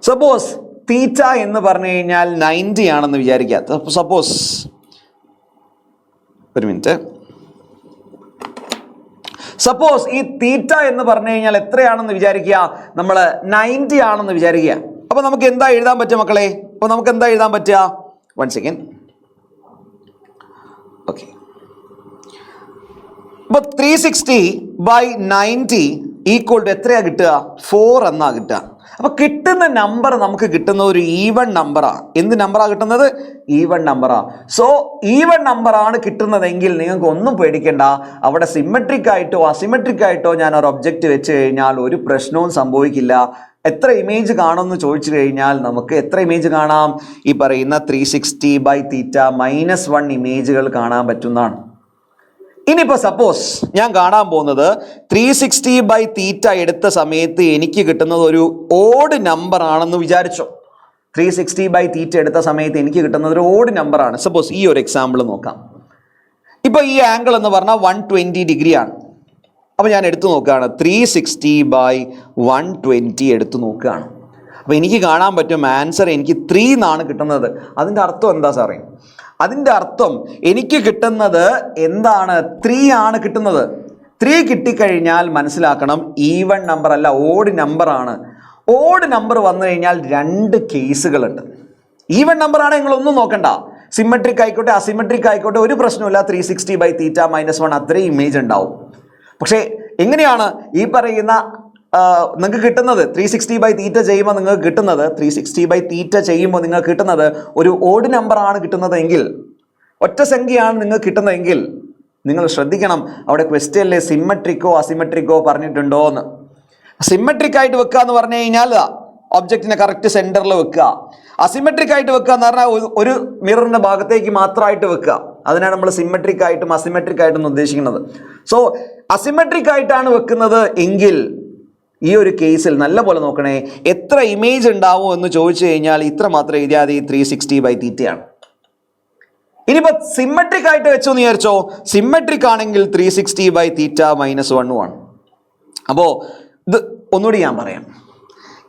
സപ്പോസ് തീറ്റ എന്ന് പറഞ്ഞു കഴിഞ്ഞാൽ 90 ആണെന്ന് വിചാരിക്കുക. സപ്പോസ് ഒരു മിനിറ്റ്, സപ്പോസ് ഈ തീറ്റ എന്ന് പറഞ്ഞു കഴിഞ്ഞാൽ എത്രയാണെന്ന് വിചാരിക്കുക, നമ്മൾ 90 ആണെന്ന് വിചാരിക്കുക. അപ്പൊ നമുക്ക് എന്താ എഴുതാൻ പറ്റുക മക്കളെ? അപ്പൊ നമുക്ക് എന്താ എഴുതാൻ പറ്റുക? 1 സെക്കൻഡ്. ഓക്കെ, അപ്പൊ 360/90 ഈക്വൽ ടു എത്രയാ കിട്ടുക? 4 എന്നാ കിട്ടുക. അപ്പൊ കിട്ടുന്ന നമ്പർ നമുക്ക് കിട്ടുന്ന ഒരു ഈവൺ നമ്പറാ. എന്ത് നമ്പറാ കിട്ടുന്നത്? ഈവൺ നമ്പറാ. സോ ഈവൺ നമ്പറാണ് കിട്ടുന്നതെങ്കിൽ നിങ്ങൾക്ക് ഒന്നും പേടിക്കേണ്ട. അവിടെ സിമെട്രിക് ആയിട്ടോ അസിമെട്രിക് ആയിട്ടോ ഞാൻ ഒരു ഒബ്ജക്റ്റ് വെച്ച് കഴിഞ്ഞാൽ ഒരു പ്രശ്നവും സംഭവിക്കില്ല. എത്ര ഇമേജ് കാണുമെന്ന് ചോദിച്ചു കഴിഞ്ഞാൽ നമുക്ക് എത്ര ഇമേജ് കാണാം? ഈ പറയുന്ന 360/θ - 1 ഇമേജുകൾ കാണാൻ പറ്റുന്നതാണ്. ഇനിയിപ്പോൾ സപ്പോസ് ഞാൻ കാണാൻ പോകുന്നത് 360/θ എടുത്ത സമയത്ത് എനിക്ക് കിട്ടുന്നത് ഒരു ഓഡ് നമ്പർ ആണെന്ന് വിചാരിച്ചോ. 360/θ എടുത്ത സമയത്ത് എനിക്ക് കിട്ടുന്നത് ഒരു ഓഡ് നമ്പർ ആണ്. സപ്പോസ് ഈ ഒരു എക്സാമ്പിൾ നോക്കാം. ഇപ്പോൾ ഈ ആംഗിൾ എന്ന് പറഞ്ഞാൽ 120 ഡിഗ്രി ആണ്. അപ്പോൾ ഞാൻ എടുത്തു നോക്കുകയാണ്, 360/120 എടുത്തു നോക്കുകയാണ്. അപ്പോൾ എനിക്ക് കാണാൻ പറ്റും ആൻസർ എനിക്ക് 3 എന്നാണ് കിട്ടുന്നത്. അതിൻ്റെ അർത്ഥം എന്താ സാറേ? അതിൻ്റെ അർത്ഥം എനിക്ക് കിട്ടുന്നത് എന്താണ്? 3 ആണ് കിട്ടുന്നത്. 3 കിട്ടിക്കഴിഞ്ഞാൽ മനസ്സിലാക്കണം ഈവൺ നമ്പർ അല്ല, ഓഡ് നമ്പർ ആണ്. ഓഡ് നമ്പർ വന്നു കഴിഞ്ഞാൽ 2 കേസുകളുണ്ട്. ഈവൺ നമ്പർ ആണ് നിങ്ങളൊന്നും നോക്കണ്ട. സിമെട്രിക് ആയിക്കോട്ടെ അസിമെട്രിക് ആയിക്കോട്ടെ ഒരു പ്രശ്നമില്ല. 360/θ - 1 അത്രയും ഇമേജ് ഉണ്ടാവും. പക്ഷേ എങ്ങനെയാണ് ഈ പറയുന്ന നിങ്ങൾക്ക് കിട്ടുന്നത് 360/θ ചെയ്യുമ്പോൾ നിങ്ങൾക്ക് കിട്ടുന്നത് 360/θ ചെയ്യുമ്പോൾ നിങ്ങൾക്ക് കിട്ടുന്നത് ഒരു ഓഡ് നമ്പർ ആണ് കിട്ടുന്നതെങ്കിൽ, ഒറ്റ സംഖ്യയാണ് നിങ്ങൾക്ക് കിട്ടുന്നതെങ്കിൽ നിങ്ങൾ ശ്രദ്ധിക്കണം, അവിടെ ക്വസ്റ്റ്യനിലെ സിമ്മട്രിക്കോ അസിമെട്രിക്കോ പറഞ്ഞിട്ടുണ്ടോ എന്ന്. സിമ്മട്രിക് ആയിട്ട് വെക്കുക എന്ന് പറഞ്ഞു കഴിഞ്ഞാൽ ഒബ്ജക്റ്റിനെ കറക്റ്റ് സെന്ററിൽ വെക്കുക. അസിമെട്രിക് ആയിട്ട് വെക്കുക എന്ന് പറഞ്ഞാൽ ഒരു മിററിന്റെ ഭാഗത്തേക്ക് മാത്രമായിട്ട് വെക്കുക. അതിനാണ് നമ്മൾ സിമ്മട്രിക് ആയിട്ടും അസിമെട്രിക് ആയിട്ടും ഉദ്ദേശിക്കുന്നത്. സോ അസിമെട്രിക് ആയിട്ടാണ് വെക്കുന്നത് എങ്കിൽ ഈ ഒരു കേസിൽ നല്ല പോലെ നോക്കണേ, എത്ര ഇമേജ് ഉണ്ടാവും എന്ന് ചോദിച്ചു കഴിഞ്ഞാൽ ഇത്ര മാത്രം എഴുതിയാൽ 360/θ ആണ്. ഇനിയിപ്പോൾ സിമ്മട്രിക് ആയിട്ട് വെച്ചോ എന്ന് വിചാരിച്ചോ, സിമ്മട്രിക് ആണെങ്കിൽ 360/θ -1 ആണ്. അപ്പോൾ ഇത് ഒന്നുകൂടി ഞാൻ പറയാം.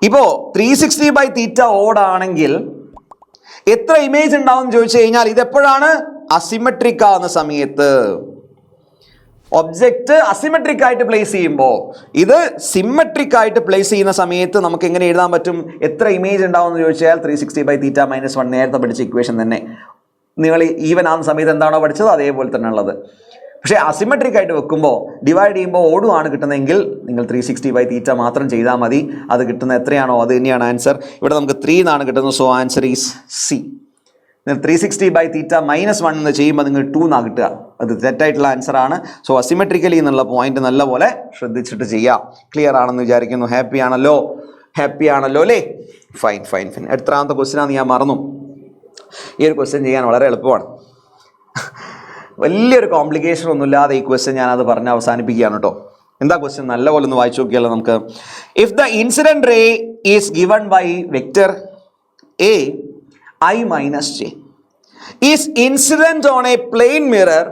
ഇപ്പോൾ 360/θ ഓടാണെങ്കിൽ എത്ര ഇമേജ് ഉണ്ടാവും എന്ന് ചോദിച്ചു കഴിഞ്ഞാൽ ഇതെപ്പോഴാണ്? അസിമെട്രിക് ആവുന്ന സമയത്ത്. ഒബ്ജക്റ്റ് അസിമെട്രിക് ആയിട്ട് പ്ലേസ് ചെയ്യുമ്പോൾ, ഇത് സിമെട്രിക് ആയിട്ട് പ്ലേസ് ചെയ്യുന്ന സമയത്ത് നമുക്ക് എങ്ങനെ എഴുതാൻ പറ്റും? എത്ര ഇമേജ് ഉണ്ടാവും എന്ന് ചോദിച്ചാൽ 360/θ -1, നേരത്തെ പഠിച്ച ഇക്വേഷൻ തന്നെ. നിങ്ങൾ ഈവൻ ആവുന്ന സമയത്ത് എന്താണോ പഠിച്ചത് അതേപോലെ തന്നെ ഉള്ളത്. പക്ഷേ അസിമെട്രിക് ആയിട്ട് വെക്കുമ്പോൾ ഡിവൈഡ് ചെയ്യുമ്പോൾ ഓടുമാണ് കിട്ടുന്നതെങ്കിൽ നിങ്ങൾ 360/θ മാത്രം ചെയ്താൽ മതി. അത് കിട്ടുന്ന എത്രയാണോ അത് തന്നെയാണ് ആൻസർ. ഇവിടെ നമുക്ക് 3 എന്നാണ് കിട്ടുന്നത്. So answer is C. 360/θ -1 എന്ന് ചെയ്യുമ്പോൾ നിങ്ങൾ 2 എന്നാണ് കിട്ടുക. അത് തെറ്റായിട്ടുള്ള ആൻസർ ആണ്. സോ അസിമെട്രിക്കലി എന്നുള്ള പോയിന്റ് നല്ലപോലെ ശ്രദ്ധിച്ചിട്ട് ചെയ്യാം. ക്ലിയർ ആണെന്ന് വിചാരിക്കുന്നു. ഹാപ്പി ആണല്ലോ അല്ലേ? ഫൈൻ. എത്രാമത്തെ ക്വസ്റ്റ്യൻ ആണെന്ന് ഞാൻ മറന്നു. ഈ ഒരു ക്വസ്റ്റ്യൻ ചെയ്യാൻ വളരെ എളുപ്പമാണ്. വലിയൊരു കോംപ്ലിക്കേഷൻ ഒന്നുമില്ലാതെ ഈ ക്വസ്റ്റ്യൻ ഞാനത് പറഞ്ഞ് അവസാനിപ്പിക്കുകയാണ് കേട്ടോ. എന്താ ക്വസ്റ്റ്യൻ? നല്ലപോലെ ഒന്ന് വായിച്ചു നോക്കിയാലോ നമുക്ക്. If the incident ray is given by vector A I minus j is incident on a plane mirror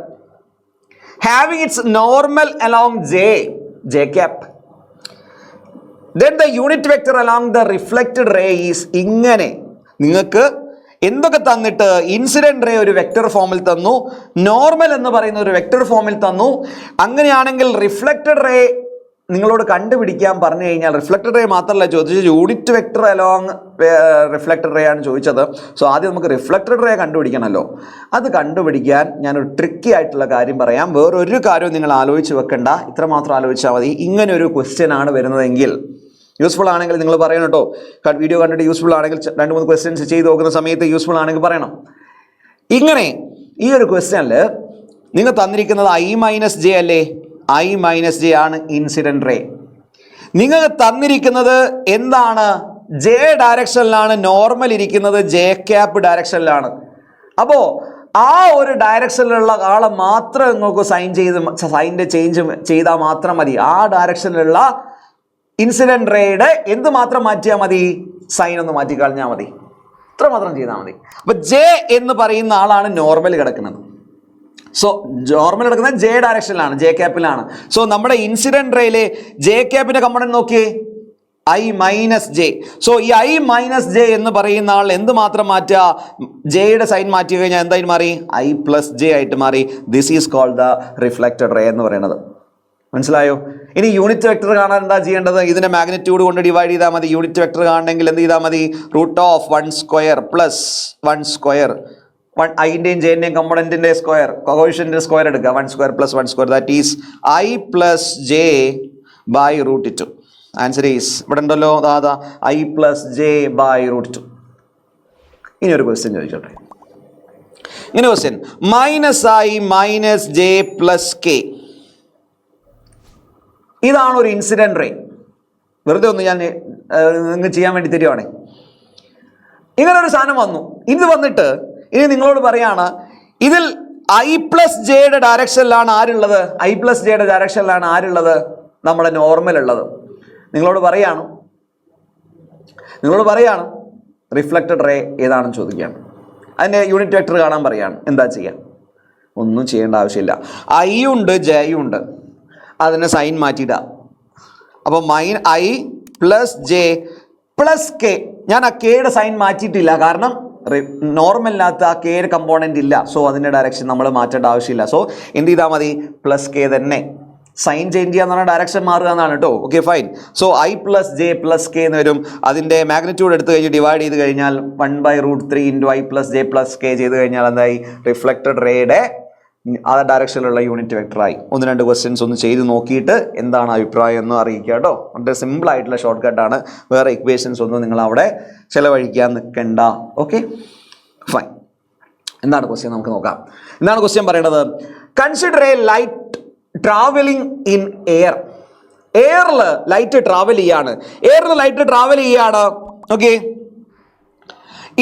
having its normal along j cap, then the unit vector along the reflected ray is ഇങ്ങനെ. നിങ്ങൾക്ക് എന്തൊക്കെ തന്നിട്ട് incident ray ഒരു vector ഫോമിൽ തന്നു, normal എന്ന് പറയുന്ന ഒരു വെക്റ്റർ ഫോമിൽ തന്നു. അങ്ങനെയാണെങ്കിൽ റിഫ്ലക്റ്റഡ് റേ നിങ്ങളോട് കണ്ടുപിടിക്കാൻ പറഞ്ഞു കഴിഞ്ഞാൽ, റിഫ്ലക്റ്റഡ് റേ മാത്രമല്ല ചോദിച്ചത്, unit vector along reflected ray ആണ് ചോദിച്ചത്. സോ ആദ്യം നമുക്ക് റിഫ്ലക്റ്റഡ് റേ കണ്ടുപിടിക്കണമല്ലോ. അത് കണ്ടുപിടിക്കാൻ ഞാനൊരു ട്രിക്കി ആയിട്ടുള്ള കാര്യം പറയാം. വേറൊരു കാര്യവും നിങ്ങൾ ആലോചിച്ച് വെക്കണ്ട, ഇത്ര മാത്രം ആലോചിച്ചാൽ മതി. ഇങ്ങനെ ഒരു ക്വസ്റ്റ്യൻ ആണ് വരുന്നതെങ്കിൽ, യൂസ്ഫുൾ ആണെങ്കിൽ നിങ്ങൾ പറയണം കേട്ടോ. വീഡിയോ കണ്ടിട്ട് യൂസ്ഫുൾ ആണെങ്കിൽ 2-3 ക്വസ്റ്റ്യൻസ് ചെയ്ത് നോക്കുന്ന സമയത്ത് യൂസ്ഫുൾ ആണെങ്കിൽ പറയണം. ഇങ്ങനെ ഈ ഒരു ക്വസ്റ്റ്യനിൽ നിങ്ങൾ തന്നിരിക്കുന്നത് I - j അല്ലേ? I - j ആണ് ഇൻസിഡന്റ് റേ. നിങ്ങൾക്ക് തന്നിരിക്കുന്നത് എന്താണ്? ജെ ഡയറക്ഷനിലാണ് നോർമൽ ഇരിക്കുന്നത്, ജെ ക്യാപ്പ് ഡയറക്ഷനിലാണ്. അപ്പോൾ ആ ഒരു ഡയറക്ഷനിലുള്ള ആളെ മാത്രം നിങ്ങൾക്ക് സൈൻ്റെ ചേഞ്ച് ചെയ്താൽ മാത്രം മതി. ആ ഡയറക്ഷനിലുള്ള ഇൻസിഡന്റ് റേയുടെ എന്ത് മാത്രം മാറ്റിയാൽ മതി? സൈൻ ഒന്ന് മാറ്റി കളഞ്ഞാൽ മതി. ഇത്ര മാത്രം ചെയ്താൽ മതി. അപ്പൊ ജെ എന്ന് പറയുന്ന ആളാണ് നോർമൽ കിടക്കുന്നത്. സോ നോർമൽ കിടക്കുന്നത് ജെ ഡയറക്ഷനിലാണ്, ജെ ക്യാപ്പിലാണ്. സോ നമ്മുടെ ഇൻസിഡന്റ് റേയിലെ ജെ ക്യാപ്പിന്റെ കമ്പോണന്റ് നോക്കിയേ, I - j. സോ ഈ I - j എന്ന് പറയുന്ന ആൾ എന്ത് മാത്രം മാറ്റുക? ജെയുടെ സൈൻ മാറ്റി കഴിഞ്ഞാൽ എന്തായി മാറി? I + j ആയിട്ട് മാറി. This is called the reflected ray എന്ന് പറയുന്നത്. മനസ്സിലായോ? ഇനി യൂണിറ്റ് വെക്ടർ കാണാൻ എന്താ ചെയ്യേണ്ടത്? ഇതിനെ മാഗ്നിറ്റ്യൂഡ് കൊണ്ട് ഡിവൈഡ് ചെയ്താൽ മതി. യൂണിറ്റ് വെക്ടർ കാണണമെങ്കിൽ എന്ത് ചെയ്താൽ മതി? √1² + 1². ഐൻ്റെയും ജെൻ്റെയും കമ്പോണൻറ്റിൻ്റെ സ്ക്വയർ, കോഎഫിഷ്യൻ്റിൻ്റെ സ്ക്വയർ എടുക്കുക. 1² + 1², that is I + j by √2. Answer is ഇവിടെ ഉണ്ടല്ലോ, അതാ I + j by √2. ഇനി ഒരു ക്വസ്റ്റ്യൻ ചോദിച്ചോട്ടെ. ഇങ്ങനെ ക്വസ്റ്റ്യൻ, -I - j + k. ഇതാണ് ഒരു ഇൻസിഡന്റ് റേ. വെറുതെ ഒന്ന് ഞാൻ നിങ്ങൾ ചെയ്യാൻ വേണ്ടി തരുവാണേ. ഇങ്ങനെ ഒരു സാധനം വന്നു. ഇത് വന്നിട്ട് ഇനി നിങ്ങളോട് പറയാണ്, ഇതിൽ I + j ഡയറക്ഷനിലാണ് ആരുള്ളത്? I + j ഡയറക്ഷനിലാണ് ആരുള്ളത്? നമ്മുടെ നോർമൽ ഉള്ളത്. നിങ്ങളോട് പറയാണ് റിഫ്ലക്റ്റഡ് റേ ഏതാണെന്ന് ചോദിക്കുകയാണ്. അതിൻ്റെ യൂണിറ്റ് വെക്ടർ കാണാൻ പറയാണ്. എന്താ ചെയ്യുക? ഒന്നും ചെയ്യേണ്ട ആവശ്യമില്ല. I ഉണ്ട്, j ഉണ്ട്, അതിനെ സൈൻ മാറ്റിയിടാം. അപ്പോൾ I + j + k. ഞാൻ ആ കെയുടെ സൈൻ മാറ്റിയിട്ടില്ല, കാരണം നോർമലിനകത്ത് ആ കെയുടെ കമ്പോണൻ്റ് ഇല്ല. സോ അതിൻ്റെ ഡയറക്ഷൻ നമ്മൾ മാറ്റേണ്ട ആവശ്യമില്ല. സോ എന്ത് ചെയ്താൽ മതി? +k തന്നെ. സൈൻ ചേഞ്ച് ചെയ്യാന്ന് പറഞ്ഞാൽ ഡയറക്ഷൻ മാറുക എന്നാണ് കേട്ടോ. Okay fine. So I + j + k എന്ന് വരും. അതിൻ്റെ മാഗ്നിറ്റ്യൂഡ് എടുത്തു കഴിഞ്ഞ് ഡിവൈഡ് ചെയ്ത് കഴിഞ്ഞാൽ 1/√3 × I + j + k ചെയ്ത് കഴിഞ്ഞാൽ എന്തായി? റിഫ്ലക്റ്റഡ് റേയുടെ ആ ഡയറക്ഷനിലുള്ള യൂണിറ്റ് വെക്ടറായി. 1-2 ക്വസ്റ്റ്യൻസ് ഒന്ന് ചെയ്ത് നോക്കിയിട്ട് എന്താണ് അഭിപ്രായം എന്ന് അറിയിക്കുക കേട്ടോ. വളരെ സിമ്പിൾ ആയിട്ടുള്ള ഷോർട്ട് കട്ടാണ്. വേറെ ഇക്വേഷൻസ് ഒന്നും നിങ്ങൾ അവിടെ ചിലവഴിക്കാൻ നിൽക്കണ്ട. Okay, fine. എന്താണ് ക്വസ്റ്റ്യൻ നമുക്ക് നോക്കാം. എന്താണ് ക്വസ്റ്റ്യൻ പറയുന്നത്? Consider a light travelling in air. എയറിൽ ലൈറ്റ് ട്രാവൽ ചെയ്യാണ്. Okay,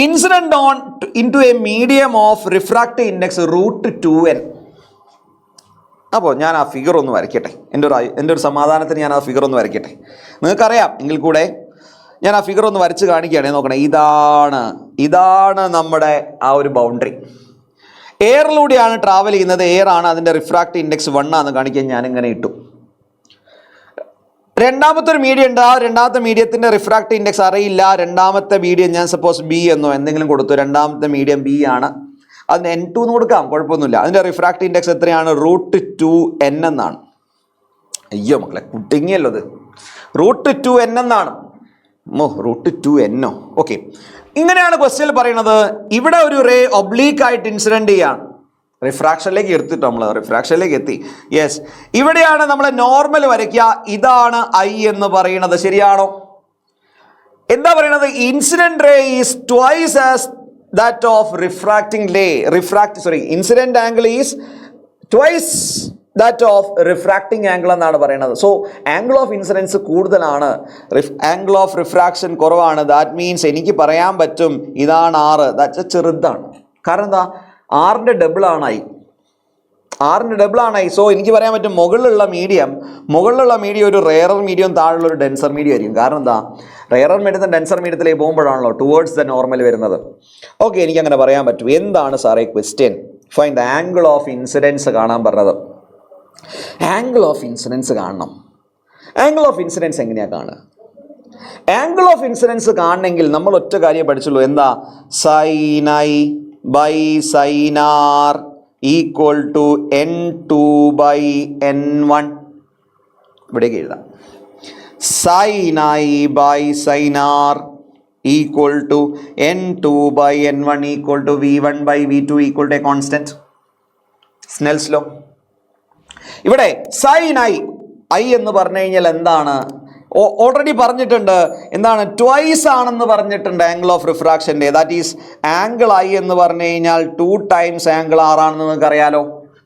incident on in to a medium of refractive index √2n. അപ്പോൾ ഞാൻ ആ ഫിഗർ ഒന്ന് വരയ്ക്കട്ടെ. എൻ്റെ ഒരു സമാധാനത്തിന് ഞാൻ ആ ഫിഗർ ഒന്ന് വരയ്ക്കട്ടെ. നിങ്ങൾക്കറിയാം എങ്കിൽ കൂടെ ഞാൻ ആ ഫിഗർ ഒന്ന് വരച്ച് കാണിക്കുകയാണെങ്കിൽ നോക്കണേ. ഇതാണ് നമ്മുടെ ആ ഒരു ബൗണ്ടറി. എയറിലൂടെയാണ് ട്രാവൽ ചെയ്യുന്നത്. എയർ ആണ്, അതിൻ്റെ റിഫ്രാക്റ്റീവ് ഇൻഡെക്സ് 1 ആണെന്ന് കാണിക്കാൻ ഞാനിങ്ങനെ ഇട്ടു. രണ്ടാമത്തെ ഒരു മീഡിയം ഉണ്ട്. ആ രണ്ടാമത്തെ മീഡിയത്തിൻ്റെ റിഫ്രാക്റ്റീവ് ഇൻഡെക്സ് അറിയില്ല. രണ്ടാമത്തെ മീഡിയം ഞാൻ സപ്പോസ് ബി എന്നോ എന്തെങ്കിലും കൊടുത്തു. രണ്ടാമത്തെ മീഡിയം ബി ആണ്. അതിന് N2 എന്ന് കൊടുക്കാം, കുഴപ്പമൊന്നുമില്ല. അതിൻ്റെ റിഫ്രാക്റ്റീവ് ഇൻഡെക്സ് എത്രയാണ്? √2n എന്നാണ്. അയ്യോ മക്കളെ, കുട്ടിങ്ങിയല്ലോ ഇത്. √2n എന്നാണ്. √2n. ഓക്കെ, ഇങ്ങനെയാണ് ക്വസ്റ്റ്യൻ പറയുന്നത്. ഇവിടെ ഒരു റേ ഒബ്ലീക്ക് ആയിട്ട് ഇൻസിഡന്റ് ചെയ്യാണ്. റിഫ്രാക്ഷനിലേക്ക് എടുത്തിട്ട് നമ്മൾ റിഫ്രാക്ഷനിലേക്ക് എത്തി. യെസ്, ഇവിടെയാണ് നമ്മൾ നോർമൽ വരയ്ക്കുക. ഇതാണ് I എന്ന് പറയുന്നത്. ശരിയാണോ? എന്താ പറയുന്നത്? Incident ray is twice as that of refracting incident angle is twice that of refracting angle എന്നാണ് പറയുന്നത്. സോ ആംഗിൾ ഓഫ് ഇൻസിഡൻസ് കൂടുതലാണ്, ആംഗിൾ ഓഫ് റിഫ്രാക്ഷൻ കുറവാണ്. ദാറ്റ് മീൻസ് എനിക്ക് പറയാൻ പറ്റും ഇതാണ് R. ദാറ്റ് ചെറുതാണ്. കാരണം എന്താ? ആറിൻ്റെ ഡബിൾ ആണ് I. സോ എനിക്ക് പറയാൻ പറ്റും മുകളിലുള്ള മീഡിയം ഒരു റെയറർ മീഡിയം, താഴെയുള്ള ഒരു ഡെൻസർ മീഡിയം ആയിരിക്കും. കാരണം എന്താ? റെയറർ മീഡിയത്തിൽ ഡെൻസർ മീഡിയത്തിലേക്ക് പോകുമ്പോഴാണല്ലോ ടുവേർഡ്സ് ദ നോർമൽ വരുന്നത്. ഓക്കെ, എനിക്ക് അങ്ങനെ പറയാൻ പറ്റും. എന്താണ് സാറേ question? Fine the angle of incidents കാണാൻ പറഞ്ഞത്. ആംഗിൾ ഓഫ് ഇൻസിഡൻസ് കാണണം. ആംഗിൾ ഓഫ് ഇൻസിഡൻസ് എങ്ങനെയാണ് കാണുക? ആംഗിൾ ഓഫ് ഇൻസിഡൻസ് കാണണമെങ്കിൽ നമ്മൾ ഒറ്റ കാര്യം പഠിച്ചുള്ളൂ. എന്താ? sin I by sin R equal to N2/N1. ഇവിടേക്ക് എഴുതാം. sin I by sin R equal to N2/N1 equal to V1/V2 equal to a constant. Snell's law. ഇവിടെ sin I എന്ന് പറഞ്ഞു കഴിഞ്ഞാൽ എന്താണ്? ഓൾറെഡി പറഞ്ഞിട്ടുണ്ട്. എന്താണ്? ട്വൈസ് ആണെന്ന് പറഞ്ഞിട്ടുണ്ട് ആംഗിൾ ഓഫ് റിഫ്രാക്ഷൻ്റെ. ദാറ്റ് ഈസ് ആംഗിൾ I എന്ന് പറഞ്ഞു കഴിഞ്ഞാൽ 2 times ആംഗിൾ R ആണെന്ന് നിങ്ങൾക്ക് അറിയാലോ.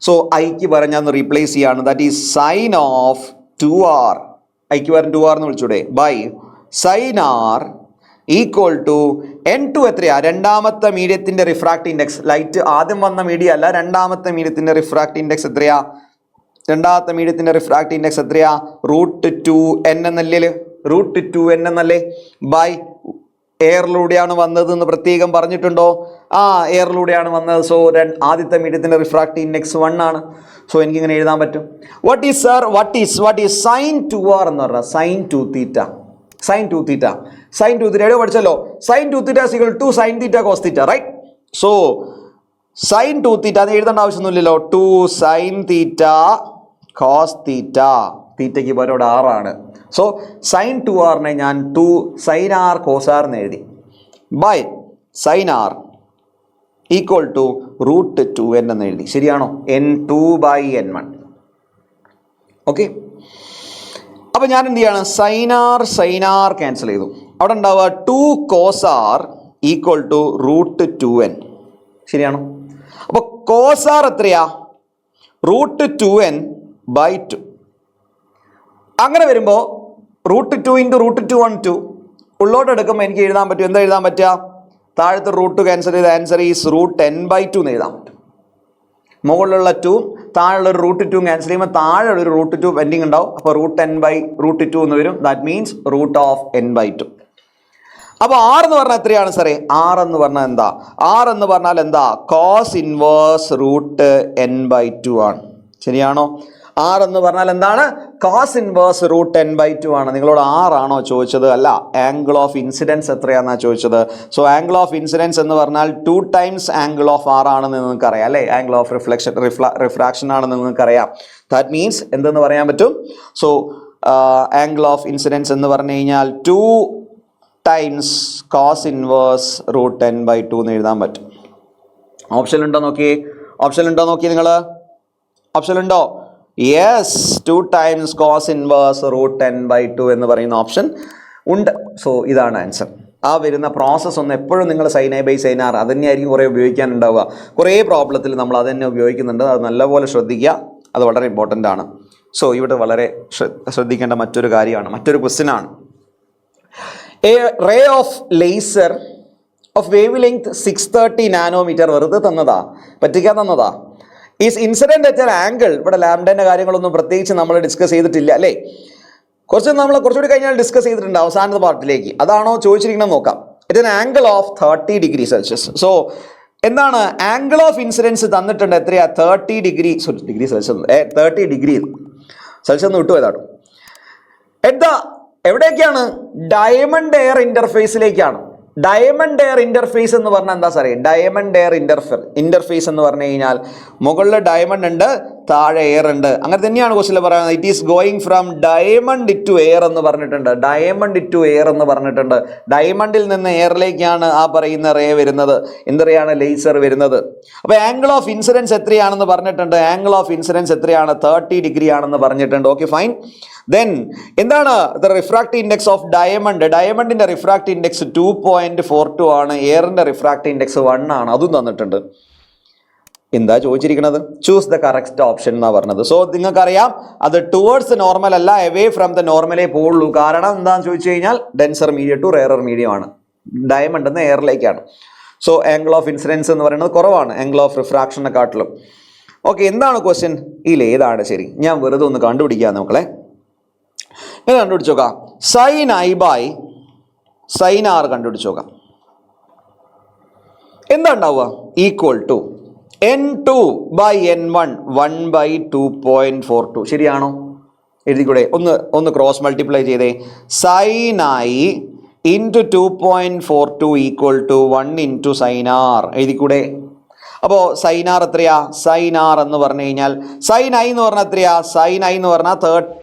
സോ ഐക്ക് പറഞ്ഞാൽ റീപ്ലേസ് ചെയ്യാണ്. That is sine of 2R. ഐക്ക് പറഞ്ഞ 2R എന്ന് വിളിച്ചൂടെ? By sine R equal to N2 എത്രയാ? രണ്ടാമത്തെ മീഡിയത്തിൻ്റെ റിഫ്രാക്റ്റീവ് ഇൻഡെക്സ്. ലൈറ്റ് ആദ്യം വന്ന മീഡിയം അല്ല, രണ്ടാമത്തെ മീഡിയത്തിൻ്റെ റിഫ്രാക്റ്റീവ് ഇൻഡെക്സ് എത്രയാ? രണ്ടാമത്തെ മീഡിയത്തിൻ്റെ റിഫ്രാക്റ്റീവ് ഇൻഡെക്സ് എത്രയാ? √2n എന്നല്ലേ? ബൈ എയറിലൂടെയാണ് വന്നത് എന്ന് പ്രത്യേകം പറഞ്ഞിട്ടുണ്ടോ? എയറിലൂടെയാണ് വന്നത്. സോ ആദ്യത്തെ മീഡിയത്തിൻ്റെ റിഫ്രാക്റ്റീവ് ഇൻഡെക്സ് 1 ആണ്. സോ എനിക്കിങ്ങനെ എഴുതാൻ പറ്റും. വാട്ട് ഈസ് sin 2R എന്ന് പറഞ്ഞാൽ sin 2θ. എവിടെ പഠിച്ചല്ലോ? sin 2θ = sin θ cos θ, right? So sin 2θ അത് എഴുതേണ്ട ആവശ്യമൊന്നുമില്ലല്ലോ. 2 sin θ cos θ. തീറ്റയ്ക്ക് പകരം ഇവിടെ R ആണ്. സോ sin 2R ഞാൻ 2 sin R cos R എന്ന് എഴുതി. By sin R equal to √2n എന്ന് എഴുതി. ശരിയാണോ? N2/N1. ഓക്കെ, അപ്പം ഞാൻ എന്ത് ചെയ്യാണ്? sin R ക്യാൻസൽ ചെയ്തു. അവിടെ ഉണ്ടാവുക 2 cos R equal to √2n. ശരിയാണോ? അപ്പോൾ cos R എത്രയാ? √2n/2. അങ്ങനെ വരുമ്പോൾ √2 × √2 ഉള്ളോട്ട് എടുക്കുമ്പോൾ എനിക്ക് എഴുതാൻ പറ്റും. എന്താ എഴുതാൻ പറ്റുക? താഴത്തെ √2 ക്യാൻസൽ ചെയ്ത് ആൻസർ ഈസ് √10/2 എന്ന് എഴുതാൻ പറ്റും. മുകളിലുള്ള 2 താഴെയുള്ള ഒരു √2 ക്യാൻസൽ ചെയ്യുമ്പോൾ താഴെ ഒരു √2 പെൻഡിങ് ഉണ്ടാവും. അപ്പോൾ √10/√2 എന്ന് വരും. That means √n/2. അപ്പോൾ R എന്ന് പറഞ്ഞാൽ എത്രയാണ് സാറേ? R എന്ന് പറഞ്ഞാൽ എന്താ? R എന്ന് പറഞ്ഞാൽ എന്താ? കോസ് ഇൻവേഴ്സ് √n/2 ആണ്. ശരിയാണോ? R എന്ന് പറഞ്ഞാൽ എന്താണ്? കോസ് ഇൻവേഴ്സ് √n/2 ആണ്. നിങ്ങളോട് R ആണോ ചോദിച്ചത്? അല്ല, ആംഗിൾ ഓഫ് ഇൻസിഡൻസ് എത്രയാണെന്നാണ് ചോദിച്ചത്. സോ ആംഗിൾ ഓഫ് ഇൻസിഡൻസ് എന്ന് പറഞ്ഞാൽ 2 times ആംഗിൾ ഓഫ് R ആണെന്ന് നിങ്ങൾക്കറിയാം അല്ലേ? ആംഗിൾ ഓഫ് റിഫ്രാക്ഷൻ ആണെന്ന് നിങ്ങൾക്കറിയാം. ദാറ്റ് മീൻസ് എന്തെന്ന് പറയാൻ പറ്റും? സോ ആംഗിൾ ഓഫ് ഇൻസിഡൻസ് എന്ന് പറഞ്ഞു കഴിഞ്ഞാൽ 2 times കോസ് ഇൻവേഴ്സ് √n/2 എന്ന് എഴുതാൻ പറ്റും. ഓപ്ഷൻ ഉണ്ടോ നോക്കിയേ നിങ്ങൾ? ഓപ്ഷൻ ഉണ്ടോ? യെസ്, 2 times cos inverse √10/2 എന്ന് പറയുന്ന ഓപ്ഷൻ ഉണ്ട്. സോ ഇതാണ് ആൻസർ. ആ വരുന്ന പ്രോസസ്സ് ഒന്ന് എപ്പോഴും നിങ്ങൾ sin a by sin r അത് തന്നെയായിരിക്കും കുറേ ഉപയോഗിക്കാനുണ്ടാവുക. കുറേ പ്രോബ്ലത്തിൽ നമ്മൾ അത് തന്നെ ഉപയോഗിക്കുന്നുണ്ട്. അത് നല്ലപോലെ ശ്രദ്ധിക്കുക, അത് വളരെ ഇമ്പോർട്ടൻ്റ് ആണ്. സോ ഇവിടെ വളരെ ശ്രദ്ധിക്കേണ്ട മറ്റൊരു കാര്യമാണ്, മറ്റൊരു ക്വസ്റ്റ്യൻ ആണ്. A ray of laser of wave length 630 nanometre വെറുതെ തന്നതാ, പറ്റിക്കാൻ തന്നതാ. Is incident at an angle. ഇവിടെ ലാംഡന്റെ കാര്യങ്ങളൊന്നും പ്രത്യേകിച്ച് നമ്മൾ ഡിസ്കസ് ചെയ്തിട്ടില്ല അല്ലേ? കുറച്ചുകൂടി കഴിഞ്ഞാൽ ഡിസ്കസ് ചെയ്തിട്ടുണ്ട് അവസാനത്തെ പാർട്ടിലേക്ക്. അതാണോ ചോദിച്ചിരിക്കണം നോക്കാം. It an angle of 30 degree Celsius. So എന്താണ് ആംഗിൾ ഓഫ് ഇൻസിഡൻസ് തന്നിട്ടുണ്ട്? എത്രയാ? 30 ഡിഗ്രി സെൽഷ്യസ് 30 ഡിഗ്രി സെൽഷ്യസ് എന്ന് വിട്ടുപോയതാണ്. എവിടേക്കാണ്? ഡയമണ്ട് എയർ ഇന്റർഫേസിലേക്കാണ്. ഡയമണ്ട് എയർ ഇന്റർഫേസ് എന്ന് പറഞ്ഞാൽ എന്താ സാറേ? ഡയമണ്ട് എയർ ഇന്റർഫേസ് എന്ന് പറഞ്ഞു കഴിഞ്ഞാൽ മുകളിൽ ഡയമണ്ട് ഉണ്ട്, താഴെ എയർ ഉണ്ട്. അങ്ങനെ തന്നെയാണ് ക്വസ്റ്റ്യൻ പറയുന്നത്. It is going from diamond to air എന്ന് പറഞ്ഞിട്ടുണ്ട്. ഡയമണ്ടിൽ നിന്ന് എയറിലേക്കാണ് ആ പറയുന്ന റേ വരുന്നത്. എന്ത് റേയാണ്? ലേസർ വരുന്നത്. അപ്പോൾ ആംഗിൾ ഓഫ് ഇൻസിഡൻസ് എത്രയാണെന്ന് പറഞ്ഞിട്ടുണ്ട്. ആംഗിൾ ഓഫ് ഇൻസിഡൻസ് എത്രയാണ്? 30 ഡിഗ്രി ആണെന്ന് പറഞ്ഞിട്ടുണ്ട്. Okay, fine. ദെൻ എന്താണ് the refractive index of diamond? ഡയമണ്ടിന്റെ റിഫ്രാക്റ്റീവ് ഇൻഡെക്സ് 2.42 ആണ്. എയറിന്റെ റിഫ്രാക്റ്റീവ് ഇൻഡെക്സ് 1 ആണ്. അതും തന്നിട്ടുണ്ട്. എന്താ ചോദിച്ചിരിക്കുന്നത്? ചൂസ് ദ കറക്റ്റ് ഓപ്ഷൻ എന്നാ പറഞ്ഞത്. സോ നിങ്ങൾക്കറിയാം അത് ടുവേർഡ്സ് നോർമൽ അല്ല, എവേ ഫ്രം ദ നോർമലേ പോകുള്ളൂ. കാരണം എന്താണെന്ന് ചോദിച്ചു കഴിഞ്ഞാൽ denser medium to rarer medium ആണ്. ഡയമണ്ട് എന്ന് എയറിലേക്കാണ്. സോ ആംഗിൾ ഓഫ് ഇൻസിഡൻസ് എന്ന് പറയുന്നത് കുറവാണ് ആംഗിൾ ഓഫ് റിഫ്രാക്ഷനെക്കാട്ടിലും. ഓക്കെ, എന്താണ് ക്വസ്റ്റ്യൻ? ഏതാണ് ശരി? ഞാൻ വെറുതെ ഒന്ന് കണ്ടുപിടിക്കാം മക്കളെ. ഇത് കണ്ടുപിടിച്ച് നോക്കാം. sin i by sin r കണ്ടുപിടിച്ച് നോക്കാം. എന്താ ഉണ്ടാവുക? Equal to n2 by n1 1/2.42. ശരിയാണോ? എഴുതിക്കൂടെ? ഒന്ന് ക്രോസ് മൾട്ടിപ്ലൈ ചെയ്തേ. sin i into 2.42 equal to 1 into sin r. എഴുതിക്കൂടെ? അപ്പോൾ sin r എത്രയാ? sin r എന്ന് പറഞ്ഞു കഴിഞ്ഞാൽ sin i എന്ന് പറഞ്ഞാൽ എത്രയാ? sin i എന്ന് പറഞ്ഞാൽ 30.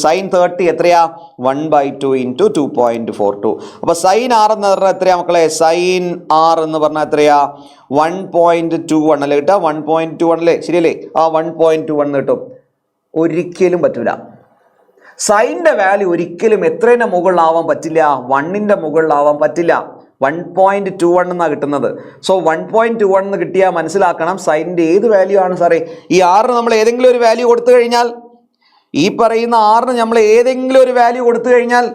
sin 30 എത്രയാ? 1/2 into 2.42. അപ്പോൾ sin r എന്ന് പറഞ്ഞാൽ എത്രയാ മക്കളെ? sin r എന്ന് പറഞ്ഞാൽ എത്രയാ? 1.21 അല്ലേ കിട്ടുക? 1.21 അല്ലേ? ശരിയല്ലേ? ആ 1.21 കിട്ടും. ഒരിക്കലും പറ്റൂല. സൈൻ്റെ വാല്യൂ ഒരിക്കലും എത്രേൻ്റെ മുകളിലാവാൻ പറ്റില്ല? 1ൻ്റെ മുകളിലാവാൻ പറ്റില്ല. 1.21 എന്നാണ് കിട്ടുന്നത്. സോ 1.21 എന്ന് കിട്ടിയാൽ മനസ്സിലാക്കണം സൈനിൻ്റെ ഏത് വാല്യൂ ആണ് സാറേ? ഈ ആറിന് നമ്മൾ ഏതെങ്കിലും ഒരു വാല്യൂ കൊടുത്തു കഴിഞ്ഞാൽ, ഈ പറയുന്ന ആറിന് നമ്മൾ ഏതെങ്കിലും ഒരു വാല്യൂ കൊടുത്തു കഴിഞ്ഞാൽ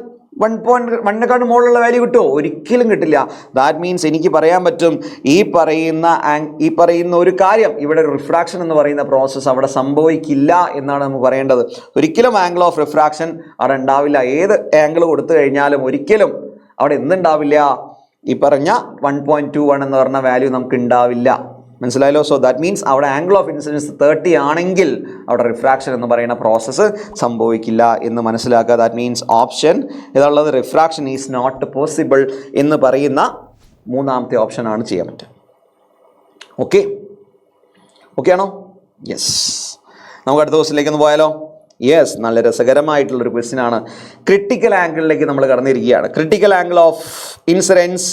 1.1 മുകളിലുള്ള വാല്യൂ കിട്ടുമോ? ഒരിക്കലും കിട്ടില്ല. ദാറ്റ് മീൻസ് എനിക്ക് പറയാൻ പറ്റും ഈ പറയുന്ന ഒരു കാര്യം, ഇവിടെ റിഫ്രാക്ഷൻ എന്ന് പറയുന്ന പ്രോസസ്സ് അവിടെ സംഭവിക്കില്ല എന്നാണ് നമുക്ക് പറയേണ്ടത്. ഒരിക്കലും ആംഗിൾ ഓഫ് റിഫ്രാക്ഷൻ അവിടെ ഉണ്ടാവില്ല. ഏത് ആംഗിൾ കൊടുത്തു കഴിഞ്ഞാലും ഒരിക്കലും അവിടെ എന്തുണ്ടാവില്ല? ഈ പറഞ്ഞ 1.21 എന്ന് പറഞ്ഞ വാല്യൂ നമുക്ക് ഉണ്ടാവില്ല. മനസ്സിലായല്ലോ? സോ ദാറ്റ് മീൻസ് അവിടെ ആംഗിൾ ഓഫ് ഇൻസിഡൻസ് 30 ആണെങ്കിൽ അവിടെ റിഫ്രാക്ഷൻ എന്ന് പറയുന്ന പ്രോസസ്സ് സംഭവിക്കില്ല എന്ന് മനസ്സിലാക്കുക. ദാറ്റ് മീൻസ് ഓപ്ഷൻ ഇതുള്ളത് റിഫ്രാക്ഷൻ ഈസ് നോട്ട് പോസിബിൾ എന്ന് പറയുന്ന മൂന്നാമത്തെ ഓപ്ഷനാണ് ചെയ്യാൻ പറ്റുക. ഓക്കെ ആണോ? യെസ്. നമുക്ക് അടുത്ത ക്വസ്റ്റിലേക്ക് ഒന്ന് പോയാലോ? യെസ്, നല്ല രസകരമായിട്ടുള്ളൊരു ക്വസ്റ്റ്യൻ ആണ്. ക്രിട്ടിക്കൽ ആംഗിളിലേക്ക് നമ്മൾ കടന്നിരിക്കുകയാണ്. ക്രിട്ടിക്കൽ ആംഗിൾ ഓഫ് ഇൻസിഡൻസ്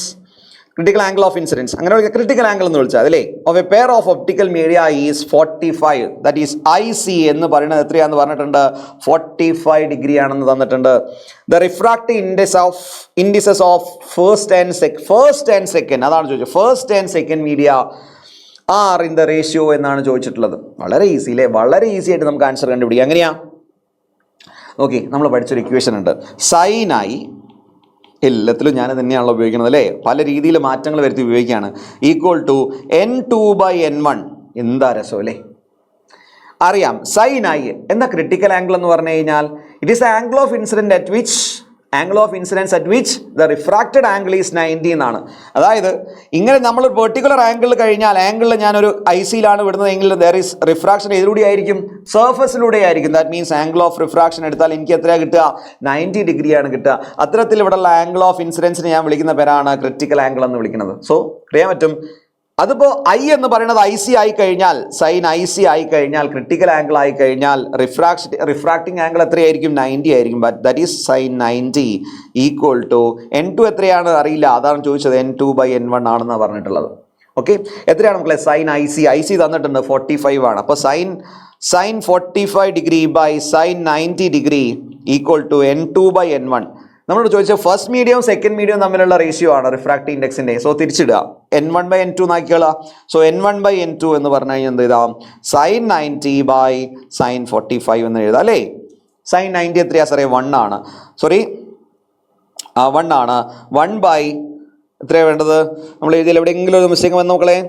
അങ്ങനെ ക്രിട്ടിക്കൽ ആംഗിൾ എന്ന് വിളിച്ചാൽ അതല്ലേ? Of A pair of optical media is 45, that is IC എന്ന് പറയുന്നത് എത്രയാന്ന് പറഞ്ഞിട്ടുണ്ട്? 45 ഡിഗ്രി ആണെന്ന് തന്നിട്ടുണ്ട്. The refractive indices of first and second അതാണ് ചോദിച്ചത്. First and second media are in the ratio എന്നാണ് ചോദിച്ചിട്ടുള്ളത്. വളരെ ഈസി അല്ലേ? വളരെ ഈസി ആയിട്ട് നമുക്ക് ആൻസർ കണ്ടുപിടിക്കാം. എങ്ങനെയാ? ഓക്കെ, നമ്മൾ പഠിച്ചൊരു ഇക്വേഷൻ ഉണ്ട്. sin i, എല്ലാത്തിലും ഞാൻ തന്നെയാണല്ലോ ഉപയോഗിക്കുന്നത് അല്ലേ? പല രീതിയിൽ മാറ്റങ്ങൾ വരുത്തി ഉപയോഗിക്കുകയാണ്. Equal to n2/n1. എന്താ രസം അല്ലേ? അറിയാം sin i എന്താ ക്രിട്ടിക്കൽ ആംഗിൾ എന്ന് പറഞ്ഞു കഴിഞ്ഞാൽ it is angle of incidence at which the refracted angle is 90 എന്നാണ്. അതായത് ഇങ്ങനെ നമ്മൾ ഒരു പെർട്ടിക്കുലർ ആംഗിൾ കഴിഞ്ഞാൽ ആംഗിളിൽ ഞാനൊരു IC-ലാണ് വിടുന്നതെങ്കിൽ ദർ ഈസ് റിഫ്രാക്ഷൻ എതിലൂടെ ആയിരിക്കും? സർഫസിലൂടെ ആയിരിക്കും. That means angle of refraction എടുത്താൽ എനിക്ക് എത്രയാണ് കിട്ടുക? 90 ഡിഗ്രിയാണ് കിട്ടുക. അത്തരത്തിൽ ഇവിടെയുള്ള ആംഗിൾ ഓഫ് ഇൻസിഡൻസിന് ഞാൻ വിളിക്കുന്ന പേരാണ് ക്രിട്ടിക്കൽ ആംഗിൾ എന്ന് വിളിക്കുന്നത്. സോ അറിയാൻ പറ്റും. അതിപ്പോൾ I എന്ന് പറയുന്നത് IC ആയി കഴിഞ്ഞാൽ, sin IC ആയി കഴിഞ്ഞാൽ, ക്രിട്ടിക്കൽ ആംഗിൾ ആയി കഴിഞ്ഞാൽ റിഫ്രാക്റ്റിംഗ് ആംഗിൾ എത്രയായിരിക്കും? 90 ആയിരിക്കും. But that is sin 90 equal to n2 എത്രയാണ് അറിയില്ല, അതാണ് ചോദിച്ചത്. n2/n1 ആണെന്നാണ് പറഞ്ഞിട്ടുള്ളത്. ഓക്കെ, എത്രയാണ് മക്കളെ സൈൻ ഐ സി തന്നിട്ടുണ്ട് 45 ആണ്. അപ്പോൾ sine 45 degree by sine 90 degree equal to N2 by N1. നമ്മളോട് ചോദിച്ചാൽ ഫസ്റ്റ് മീഡിയവും സെക്കൻഡ് മീഡിയവും തമ്മിലുള്ള റേഷ്യോ ആണ് റിഫ്രാക്റ്റീവ് ഇൻഡെക്സിന്റെ. സോ തിരിച്ചിടുക, N1 ബൈ N2 എന്നാക്കിയുള്ള. സോ N1 ബൈ N2 എന്ന് പറഞ്ഞു കഴിഞ്ഞാൽ എന്ത് എഴുതാം? സൈൻ 90 ബൈ സൈൻ 45 എന്ന് എഴുതാം അല്ലേ. സൈൻ 90 എത്രയാ സാറേ? 1 ആണ്. സോറി 1 ആണ്. 1 ബൈ എത്രയാണ് വേണ്ടത്? നമ്മൾ എഴുതിയാൽ എവിടെയെങ്കിലും ഒരു മിസ്റ്റേക്ക് വന്ന് നോക്കളെ,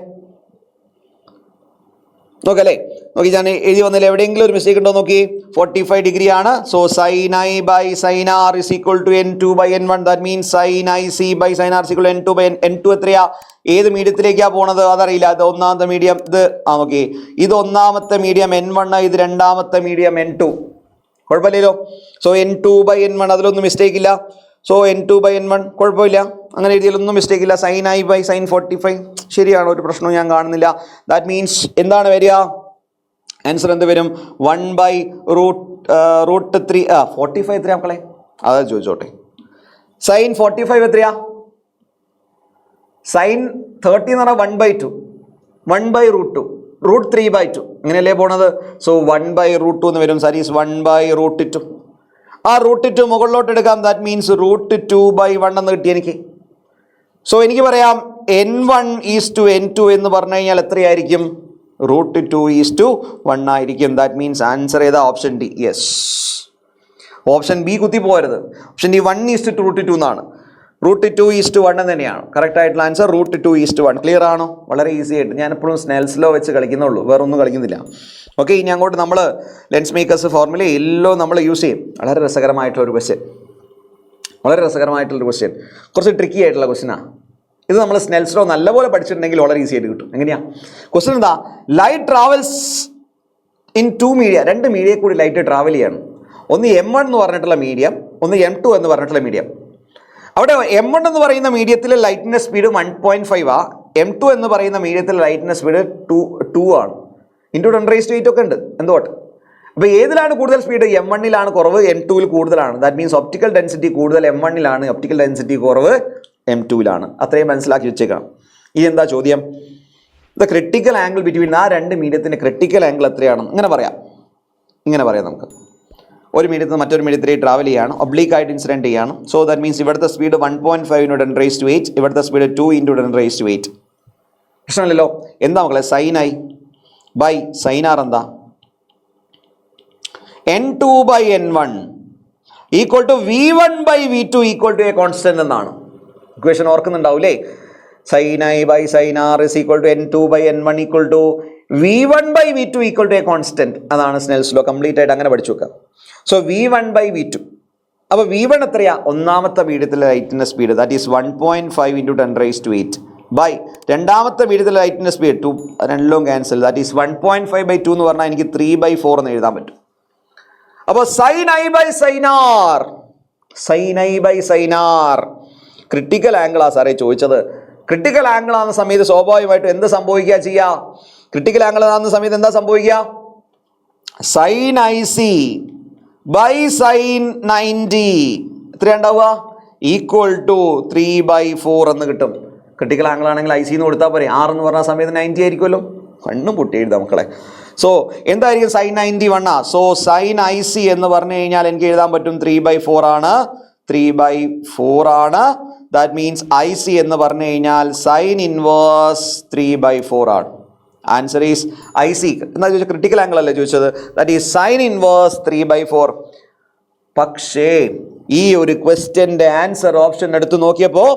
നോക്കല്ലേ, നോക്കി ഞാൻ എഴുതി വന്നതിൽ എവിടെയെങ്കിലും ഒരു മിസ്റ്റേക്ക് ഉണ്ടോ നോക്കി. 45 ഡിഗ്രി ആണ്. So sine I by sine R is equal to N2 by N1. That means sine I C by sine R is equal N2 by N2 എത്രയാ? ഏത് മീഡിയത്തിലേക്കാ പോണത് അതറിയില്ല. ഇത് ഒന്നാമത്തെ മീഡിയം, ഇത് നോക്കി, ഇത് ഒന്നാമത്തെ മീഡിയം N1, ഇത് രണ്ടാമത്തെ മീഡിയം N2. കുഴപ്പമില്ലല്ലോ. സോ N2 ബൈ N1 അതിലൊന്നും മിസ്റ്റേക്ക് ഇല്ല. സോ N2 ബൈ N1 കുഴപ്പമില്ല, അങ്ങനെ എഴുതിയാലൊന്നും മിസ്റ്റേക്ക് ഇല്ല. സൈൻ ഐ ബൈ സൈൻ 45 ശരിയാണ്, ഒരു പ്രശ്നവും ഞാൻ കാണുന്നില്ല. ദാറ്റ് മീൻസ് എന്താണ് വരിക? ആൻസർ എന്ത് വരും? 1 ബൈ റൂട്ട് 3. 45 എത്രയാ മക്കളെ? അതാ ചോദിച്ചോട്ടെ. സൈൻ 45 എത്രയാ? സൈൻ 30 എന്ന് പറഞ്ഞാൽ 1 by 2, 1 by root 2, root 3 by 2 ഇങ്ങനെയല്ലേ പോണത്. സോ 1 ബൈ റൂട്ട് 2 എന്ന് വരും. സാരീസ് 1 ബൈ റൂട്ട് 2. ആ റൂട്ട് 2 മുകളിലോട്ട് എടുക്കാം. ദാറ്റ് മീൻസ് റൂട്ട് 2 ബൈ 1 എന്ന് കിട്ടി എനിക്ക്. സോ എനിക്ക് പറയാം N1 ഈസ് ടു N2 എന്ന് പറഞ്ഞു കഴിഞ്ഞാൽ എത്രയായിരിക്കും? റൂട്ട് 2 ഈസ് ടു 1 ആയിരിക്കും. ദാറ്റ് മീൻസ് ആൻസർ ഏതാ? Option D. Yes, option B കുത്തി പോകരുത്. Option D 1 is to root 2 എന്നാണ്. റൂട്ട് 2 ഈസ് ടു 1 തന്നെയാണ് കറക്റ്റ് ആയിട്ടുള്ള answer. Root 2 is to 1. Clear ആണോ? വളരെ ഈസി ആയിട്ട്. ഞാൻ എപ്പോഴും സ്നെൽസ് ലോ വെച്ച് കളിക്കുന്നുള്ളൂ, വേറെ ഒന്നും കളിക്കുന്നില്ല. ഓക്കെ, ഇനി അങ്ങോട്ട് നമ്മൾ ലെൻസ് മേക്കേഴ്സ് ഫോർമുല എല്ലാം നമ്മൾ യൂസ് ചെയ്യും. വളരെ രസകരമായിട്ടുള്ളൊരു ക്വസ്റ്റ്യൻ, വളരെ രസകരമായിട്ടുള്ളൊരു ക്വസ്റ്റ്യൻ, കുറച്ച് ട്രിക്കി ആയിട്ടുള്ള ക്വസ്റ്റ്യനാണ് ഇത്. നമ്മൾ സ്നെൽസ് ലോ നല്ലപോലെ പഠിച്ചിട്ടുണ്ടെങ്കിൽ വളരെ ഈസി ആയിട്ട് കിട്ടും. എങ്ങനെയാണ് ക്വസ്റ്റ്യൻ? എന്താ? Light travels in 2 media. 2 media കൂടി ലൈറ്റ് ട്രാവൽ ചെയ്യണം. ഒന്ന് M1 എന്ന് പറഞ്ഞിട്ടുള്ള മീഡിയം, ഒന്ന് M2 എന്ന് പറഞ്ഞിട്ടുള്ള മീഡിയം. അവിടെ M1 എന്ന് പറയുന്ന മീഡിയത്തിലെ ലൈറ്റിൻ്റെ സ്പീഡ് 1.5 ആ. M2 എന്ന് പറയുന്ന മീഡിയത്തിലെ ലൈറ്റിൻ്റെ സ്പീഡ് 2 ആണ്. ഇൻറ്റു 10⁸ ഒക്കെ ഉണ്ട് എന്തുകൊണ്ട്. അപ്പോൾ ഏതിലാണ് കൂടുതൽ സ്പീഡ്? M1ലാണ് കുറവ്, M2ൽ കൂടുതലാണ്. ദാറ്റ് മീൻസ് ഒപ്റ്റിക്കൽ ഡെൻസിറ്റി കൂടുതൽ M1ലാണ്, ഒപ്റ്റിക്കൽ ഡെൻസിറ്റി കുറവ് M2ലാണ്. അത്രയും മനസ്സിലാക്കി വെച്ചേക്കണം. ഇനി എന്താ ചോദ്യം? ദ ക്രിട്ടിക്കൽ ആംഗിൾ ബിറ്റ്വീൻ ആ 2 മീഡിയത്തിൻ്റെ ക്രിട്ടിക്കൽ ആംഗിൾ എത്രയാണ്? ഇങ്ങനെ പറയാം നമുക്ക്. ഒരു മീഡിയത്തിൽ നിന്ന് മറ്റൊരു മീഡിയത്തിലേക്ക് ട്രാവൽ ചെയ്യാണ്, ഒബ്ലീക്ക് ആയിട്ട് ഇൻസിഡൻറ്റ് ചെയ്യാണ്. സോ ദാറ്റ് മീൻസ് ഇവിടുത്തെ സ്പീഡ് 1.5 × 10⁸, ഇവിടുത്തെ സ്പീഡ് 2 × 10⁸. പ്രശ്നമില്ലല്ലോ. എന്താ മക്കളെ? Sine I by sine R എന്താ? N2 by N1 equal to V1 by V2 equal to a constant എന്നാണ്. ഇക്വേഷൻ ഓർക്കുന്നുണ്ടാവൂലേ? Sine I by sine R is equal to N2 by N1 equal to V1 by V2 equal to a constant. അതാണ് Snell's law. Complete ആയിട്ട് അങ്ങനെ പഠിച്ചു വെക്കാം. So V1 by V2. അപ്പോൾ V1 എത്രയാ? ഒന്നാമത്തെ മീഡിയത്തിലെ ലൈറ്റിൻ്റെ സ്പീഡ്, ദാറ്റ് ഈസ് 1.5 × 10⁸ ബൈ രണ്ടാമത്തെ മീഡിയത്തിലെ ലൈറ്റിൻ്റെ സ്പീഡ് 2, രണ്ടിലും ക്യാൻസൽ. ദാറ്റ് ഈസ് 1.5 ബൈ 2 എന്ന് പറഞ്ഞാൽ എനിക്ക് 3 ബൈ 4 എന്ന് എഴുതാൻ പറ്റും. അപ്പോൾ sine I by sine r, sine I by sine r critical ആംഗിളാ സാറേ ചോദിച്ചത്. ക്രിട്ടിക്കൽ ആംഗിൾ ആകുന്ന സമയത്ത് സ്വാഭാവികമായിട്ടും എന്ത് സംഭവിക്കുക ചെയ്യുക? ക്രിട്ടിക്കൽ ആംഗിൾ ആകുന്ന സമയത്ത് എന്താ സംഭവിക്കുക? Sine I C by sine 90 എത്രയുണ്ടാവുക? ഈക്വൽ ടു 3 ബൈ 4 എന്ന് കിട്ടും. ക്രിട്ടിക്കൽ ആംഗിൾ ആണെങ്കിൽ ഐ സി എന്ന് കൊടുത്താൽ പോരെ. 6 എന്ന് പറഞ്ഞ സമയത്ത് 90 ആയിരിക്കുമല്ലോ. കണ്ണും പൊട്ടി എഴുതാം മക്കളെ. സോ എന്തായിരിക്കും? സൈൻ 91 ആ. സോ സൈൻ ഐ സി എന്ന് പറഞ്ഞു കഴിഞ്ഞാൽ എനിക്ക് എഴുതാൻ പറ്റും 3 ബൈ 4 ആണ്. 3 ബൈ 4 ആണ്. ദാറ്റ് മീൻസ് ഐ സി എന്ന് പറഞ്ഞു കഴിഞ്ഞാൽ സൈൻ ഇൻവേഴ്സ് 3 ബൈ 4 ആണ്. Answer is I C. എന്താ ചോദിച്ചാൽ? ക്രിട്ടിക്കൽ ആംഗിൾ അല്ലേ ചോദിച്ചത്. That is sine inverse 3 by 4. പക്ഷേ ഈ ഒരു ക്വസ്റ്റ്യൻ്റെ ആൻസർ ഓപ്ഷൻ എടുത്ത് നോക്കിയപ്പോൾ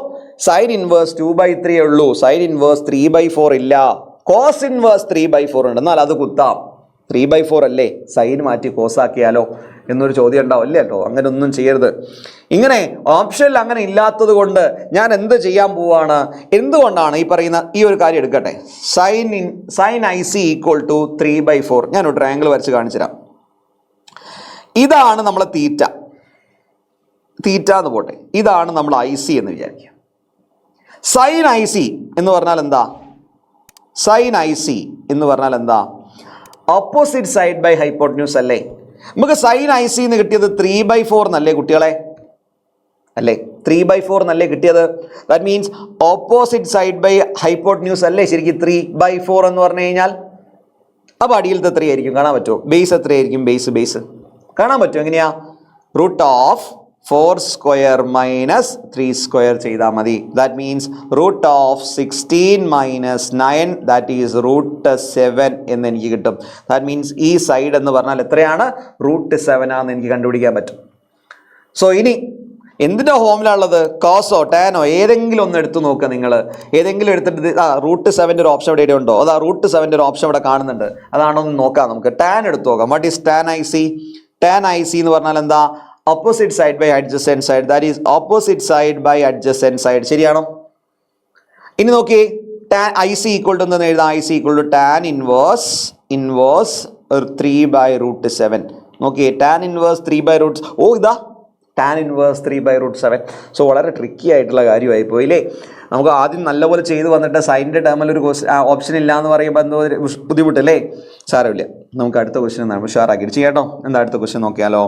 സൈൻ ഇൻവേഴ്സ് 2 ബൈ 3 ഉള്ളൂ. സൈൻ ഇൻവേഴ്സ് 3 ബൈ 4 ഇല്ല. കോസ് ഇൻവേഴ്സ് 3 ബൈ 4 ഉണ്ട്. എന്നാൽ അത് കുത്താം. 3 ബൈ 4 അല്ലേ, സൈൻ മാറ്റി കോസ് ആക്കിയാലോ എന്നൊരു ചോദ്യം ഉണ്ടാവും. അല്ലേ കേട്ടോ, അങ്ങനെ ഒന്നും ചെയ്യരുത്. ഇങ്ങനെ ഓപ്ഷനിൽ അങ്ങനെ ഇല്ലാത്തത് കൊണ്ട് ഞാൻ എന്ത് ചെയ്യാൻ പോവാണ്? എന്തുകൊണ്ടാണ് ഈ പറയുന്ന ഈ ഒരു കാര്യം എടുക്കട്ടെ. Sine I C equal to 3 by 4. ഞാനൊരു ട്രയാങ്കിൾ വരച്ച് കാണിച്ചു തരാം. ഇതാണ് നമ്മളെ തീറ്റ എന്ന് പോട്ടെ. ഇതാണ് നമ്മൾ ഐ സി എന്ന് വിചാരിക്കുക. സൈൻ ഐ സി എന്ന് പറഞ്ഞാൽ എന്താ? സൈൻ ഐ സി എന്ന് പറഞ്ഞാൽ എന്താ? ഓപ്പോസിറ്റ് സൈഡ് ബൈ ഹൈപ്പോട്ടന്യൂസ് അല്ലേ? നമുക്ക് സൈൻ ഐ സി എന്ന് കിട്ടിയത് 3 ബൈ 4 എന്നല്ലേ കുട്ടികളെ? അല്ലേ? 3/4 എന്നല്ലേ കിട്ടിയത്? That means opposite side by hypotenuse അല്ലേ ശരിക്കും 3/4 എന്ന് പറഞ്ഞു കഴിഞ്ഞാൽ? അപ്പോൾ അടിയിലത്തെ 3 ആയിരിക്കും, കാണാൻ പറ്റുമോ? ബേസ് എത്രയായിരിക്കും? ബേസ് കാണാൻ പറ്റുമോ? എങ്ങനെയാ? √4² - 3² ചെയ്താൽ മതി. ദാറ്റ് മീൻസ് √16 - 9 ദാറ്റ് ഈസ് √7 എന്ന് എനിക്ക് കിട്ടും. ദാറ്റ് മീൻസ് ഈ സൈഡ് എന്ന് പറഞ്ഞാൽ എത്രയാണ്? √7 ആണെന്ന് എനിക്ക് കണ്ടുപിടിക്കാൻ പറ്റും. സോ ഇനി എന്തിൻ്റെ ഹോമിലാണുള്ളത്? കോസോ ടാനോ ഏതെങ്കിലും ഒന്ന് എടുത്തു നോക്കുക. നിങ്ങൾ ഏതെങ്കിലും എടുത്തിട്ട് √7 ഒരു ഓപ്ഷൻ ഇവിടെ ഉണ്ടോ? അതാ √7 ഒരു ഓപ്ഷൻ ഇവിടെ കാണുന്നുണ്ട്, അതാണോ എന്ന് നോക്കാം. നമുക്ക് ടാൻ എടുത്തു നോക്കാം. What is tan I C? Tan I C എന്ന് പറഞ്ഞാൽ എന്താ? Opposite side by adjacent side. That is opposite side by adjacent side. ശരിയാണോ? ഇനി നോക്കിയേ, tan I C equal to എന്ന് എഴുതാം. I C equal to tan inverse 3/√7. നോക്കിയേ, tan inverse 3/√. ഓ ഇതാ ടാൻ ഇൻവേഴ്സ് 3/√7. സോ വളരെ ട്രിക്കി ആയിട്ടുള്ള കാര്യമായി പോയില്ലേ? നമുക്ക് ആദ്യം നല്ലപോലെ ചെയ്ത് വന്നിട്ട് സൈനിൻ്റെ ടേമിൽ ഒരു ഓപ്ഷൻ ഇല്ല എന്ന് പറയുമ്പോൾ എന്തോ ബുദ്ധിമുട്ടല്ലേ? സാരമില്ല, നമുക്ക് അടുത്ത ക്വസ്റ്റ്യൻ നമ്മൾ ഉഷാറാക്കിയിട്ട് ചെയ്യാം കേട്ടോ. എന്താ അടുത്ത ക്വസ്റ്റ്യൻ നോക്കിയാലോ?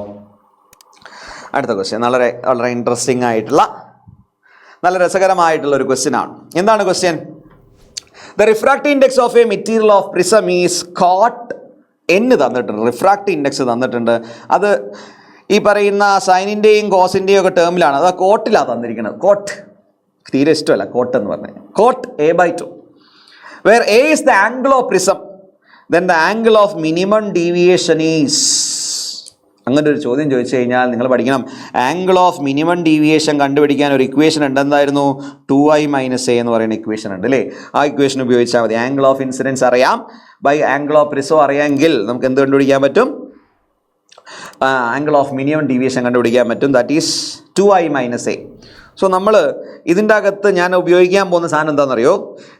അടുത്ത ക്വസ്റ്റ്യൻ വളരെ വളരെ ഇൻട്രസ്റ്റിംഗ് ആയിട്ടുള്ള, നല്ല രസകരമായിട്ടുള്ള ഒരു ക്വസ്റ്റ്യൻ ആണ്. എന്താണ് question? The refractive index of a material of prism is cot. എന്ന് തന്നിട്ടുണ്ട്, റിഫ്രാക്റ്റീവ് ഇൻഡെക്സ് തന്നിട്ടുണ്ട്. അത് ഈ പറയുന്ന സൈനിൻ്റെയും കോസിൻ്റെയും ഒക്കെ ടേമിലാണ്. അത് കോട്ടിലാണ് തന്നിരിക്കുന്നത്. കോട്ട് തീരെ ഇഷ്ടമല്ല കോട്ട് എന്ന് പറഞ്ഞത്. Cot A/2 where A is the angle of prism, then the angle of minimum deviation is. അങ്ങനെ ഒരു ചോദ്യം ചോദിച്ചു കഴിഞ്ഞാൽ നിങ്ങൾ പഠിക്കണം, ആംഗിൾ ഓഫ് മിനിമം ഡീവിയേഷൻ കണ്ടുപിടിക്കാൻ ഒരു ഇക്വേഷൻ ഉണ്ട്. എന്തായിരുന്നു? 2i - a എന്ന് പറയുന്ന ഇക്വേഷൻ ഉണ്ട് അല്ലേ? ആ ഇക്വേഷൻ ഉപയോഗിച്ചാൽ മതി. ആംഗിൾ ഓഫ് ഇൻസിഡൻസ് അറിയാം, ബൈ ആംഗിൾ ഓഫ് പ്രിസം അറിയാമെങ്കിൽ നമുക്ക് എന്ത് കണ്ടുപിടിക്കാൻ പറ്റും? ആംഗിൾ ഓഫ് മിനിമം ഡീവിയേഷൻ കണ്ടുപിടിക്കാൻ പറ്റും. That is 2i - a. So നമ്മൾ ഇതിൻ്റെ അകത്ത് ഞാൻ ഉപയോഗിക്കാൻ പോകുന്ന സാധനം എന്താണെന്നറിയോ?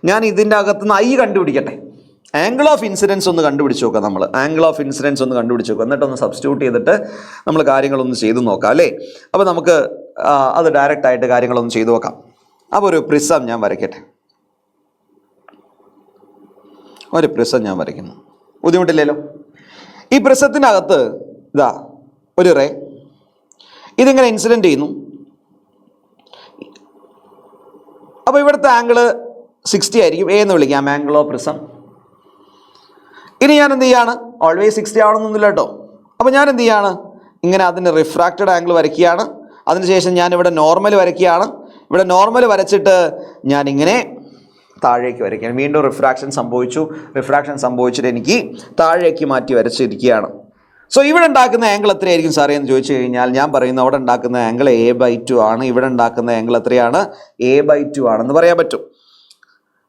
ഞാൻ ഇതിൻ്റെ അകത്ത് നിന്ന് i കണ്ടുപിടിക്കട്ടെ. ആംഗിൾ ഓഫ് ഇൻസിഡൻസ് ഒന്ന് കണ്ടുപിടിച്ച് നോക്കാം. നമ്മൾ ആംഗിൾ ഓഫ് ഇൻസിഡൻസ് ഒന്ന് കണ്ടുപിടിച്ച് നോക്കാം, എന്നിട്ടൊന്ന് സബ്സ്റ്റിറ്റ്യൂട്ട് ചെയ്തിട്ട് നമ്മൾ കാര്യങ്ങളൊന്ന് ചെയ്ത് നോക്കാം അല്ലേ? അപ്പോൾ നമുക്ക് അത് ഡയറക്റ്റ് ആയിട്ട് കാര്യങ്ങളൊന്ന് ചെയ്തു നോക്കാം. അപ്പോൾ ഒരു പ്രിസം ഞാൻ വരയ്ക്കട്ടെ. ഒരു പ്രിസം ഞാൻ വരയ്ക്കുന്നു, ബുദ്ധിമുട്ടില്ലല്ലോ? ഈ പ്രിസത്തിനകത്ത് ഇതാ ഒരു റേ, ഇതിങ്ങനെ ഇൻസിഡൻറ്റ് ചെയ്യുന്നു. അപ്പോൾ ഇവിടുത്തെ ആംഗിള് 60 ആയിരിക്കും. എന്ന് വിളിക്കാം ആംഗിൾ ഓഫ് പ്രിസം. ഇനി ഞാൻ എന്ത് ചെയ്യാണ്? ഓൾവേസ് 60 ആവണമെന്നൊന്നുമില്ല കേട്ടോ. അപ്പോൾ ഞാൻ എന്ത് ചെയ്യാണ്? ഇങ്ങനെ അതിൻ്റെ റിഫ്രാക്റ്റഡ് ആംഗിൾ വരയ്ക്കുകയാണ്. അതിനുശേഷം ഞാൻ ഇവിടെ നോർമൽ വരയ്ക്കുകയാണ്. ഇവിടെ നോർമൽ വരച്ചിട്ട് ഞാനിങ്ങനെ താഴേക്ക് വരയ്ക്കുകയാണ്. വീണ്ടും റിഫ്രാക്ഷൻ സംഭവിച്ചിട്ട് എനിക്ക് താഴേക്ക് മാറ്റി വരച്ചിരിക്കുകയാണ്. സോ ഇവിടെ ഉണ്ടാക്കുന്ന ആംഗിൾ എത്രയായിരിക്കും സാറേ എന്ന് ചോദിച്ചു കഴിഞ്ഞാൽ ഞാൻ പറയുന്നു അവിടെ ഉണ്ടാക്കുന്ന ആംഗിൾ A/2 ആണ്. ഇവിടെ ഉണ്ടാക്കുന്ന ആംഗിൾ എത്രയാണ്? A/2 ആണെന്ന് പറയാൻ പറ്റും.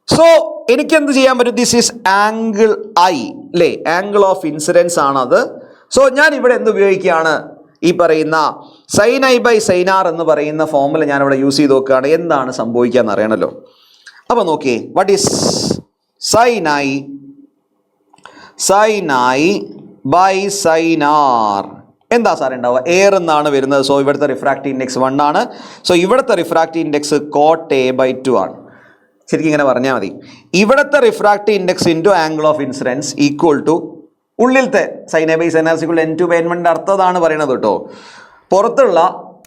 സോ എനിക്ക് എന്ത് ചെയ്യാൻ പറ്റും? ദിസ് ഈസ് ആംഗിൾ I അല്ലേ? ആംഗിൾ ഓഫ് ഇൻസിഡൻസ് ആണത്. സോ ഞാൻ ഇവിടെ എന്ത് ഉപയോഗിക്കുകയാണ്? ഈ പറയുന്ന sin I / sin r എന്ന് പറയുന്ന ഫോമുല ഞാൻ ഇവിടെ യൂസ് ചെയ്ത് നോക്കുകയാണ്. എന്താണ് സംഭവിക്കുക എന്ന് അറിയണമല്ലോ. അപ്പോൾ നോക്കിയേ, what is sin I / sin r? എന്താ സാർ ഉണ്ടാവുക? എയർ എന്നാണ് വരുന്നത്. സോ ഇവിടുത്തെ റിഫ്രാക്റ്റീവ് ഇൻഡെക്സ് 1 ആണ്. സോ ഇവിടുത്തെ റിഫ്രാക്റ്റീവ് ഇൻഡെക്സ് cot A/2 ആണ്. ശരിക്കും ഇങ്ങനെ പറഞ്ഞാൽ മതി. ഇവിടുത്തെ refractive index into angle of incidence equal to ഉള്ളിലത്തെ sin A / sin r = N2/N1 അർത്ഥം അതാണ് പറയുന്നത് കേട്ടോ. പുറത്തുള്ള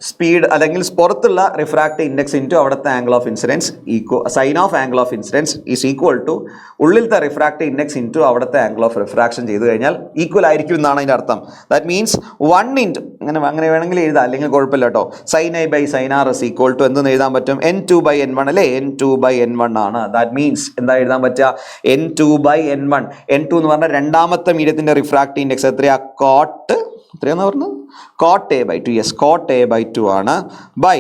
സ്പീഡ് അല്ലെങ്കിൽ പുറത്തുള്ള റിഫ്രാക്റ്റീവ് ഇൻഡെക്സ് ഇൻറ്റു അവിടുത്തെ angle of incidence sine of angle of incidence is equal to ഉള്ളിലത്തെ റിഫ്രാക്റ്റീവ് ഇൻഡെക്സ് ഇൻറ്റു അവിടുത്തെ ആംഗിൾ ഓഫ് റിഫ്രാക്ഷൻ ചെയ്ത് കഴിഞ്ഞാൽ ഈക്വൽ ആയിരിക്കും എന്നാണ് അതിൻ്റെ അർത്ഥം. ദാറ്റ് മീൻസ് 1 ഇൻറ്റു അങ്ങനെ വേണമെങ്കിൽ എഴുതാം, അല്ലെങ്കിൽ കുഴപ്പമില്ല കേട്ടോ. sin I / sin r is equal to എന്തെന്ന് എഴുതാൻ പറ്റും? N2/N1 അല്ലേ? N2/N1 ആണ്. ദാറ്റ് മീൻസ് എന്താ എഴുതാൻ പറ്റുക? N2/N1. N2 എന്ന് പറഞ്ഞാൽ രണ്ടാമത്തെ മീഡിയത്തിൻ്റെ റിഫ്രാക്റ്റീവ് ഇൻഡെക്സ് എത്രയാ? കോട്ട് എത്രയാണെന്ന് പറഞ്ഞു? cot A/2. Yes, cot A/2 ആണ്. ബൈ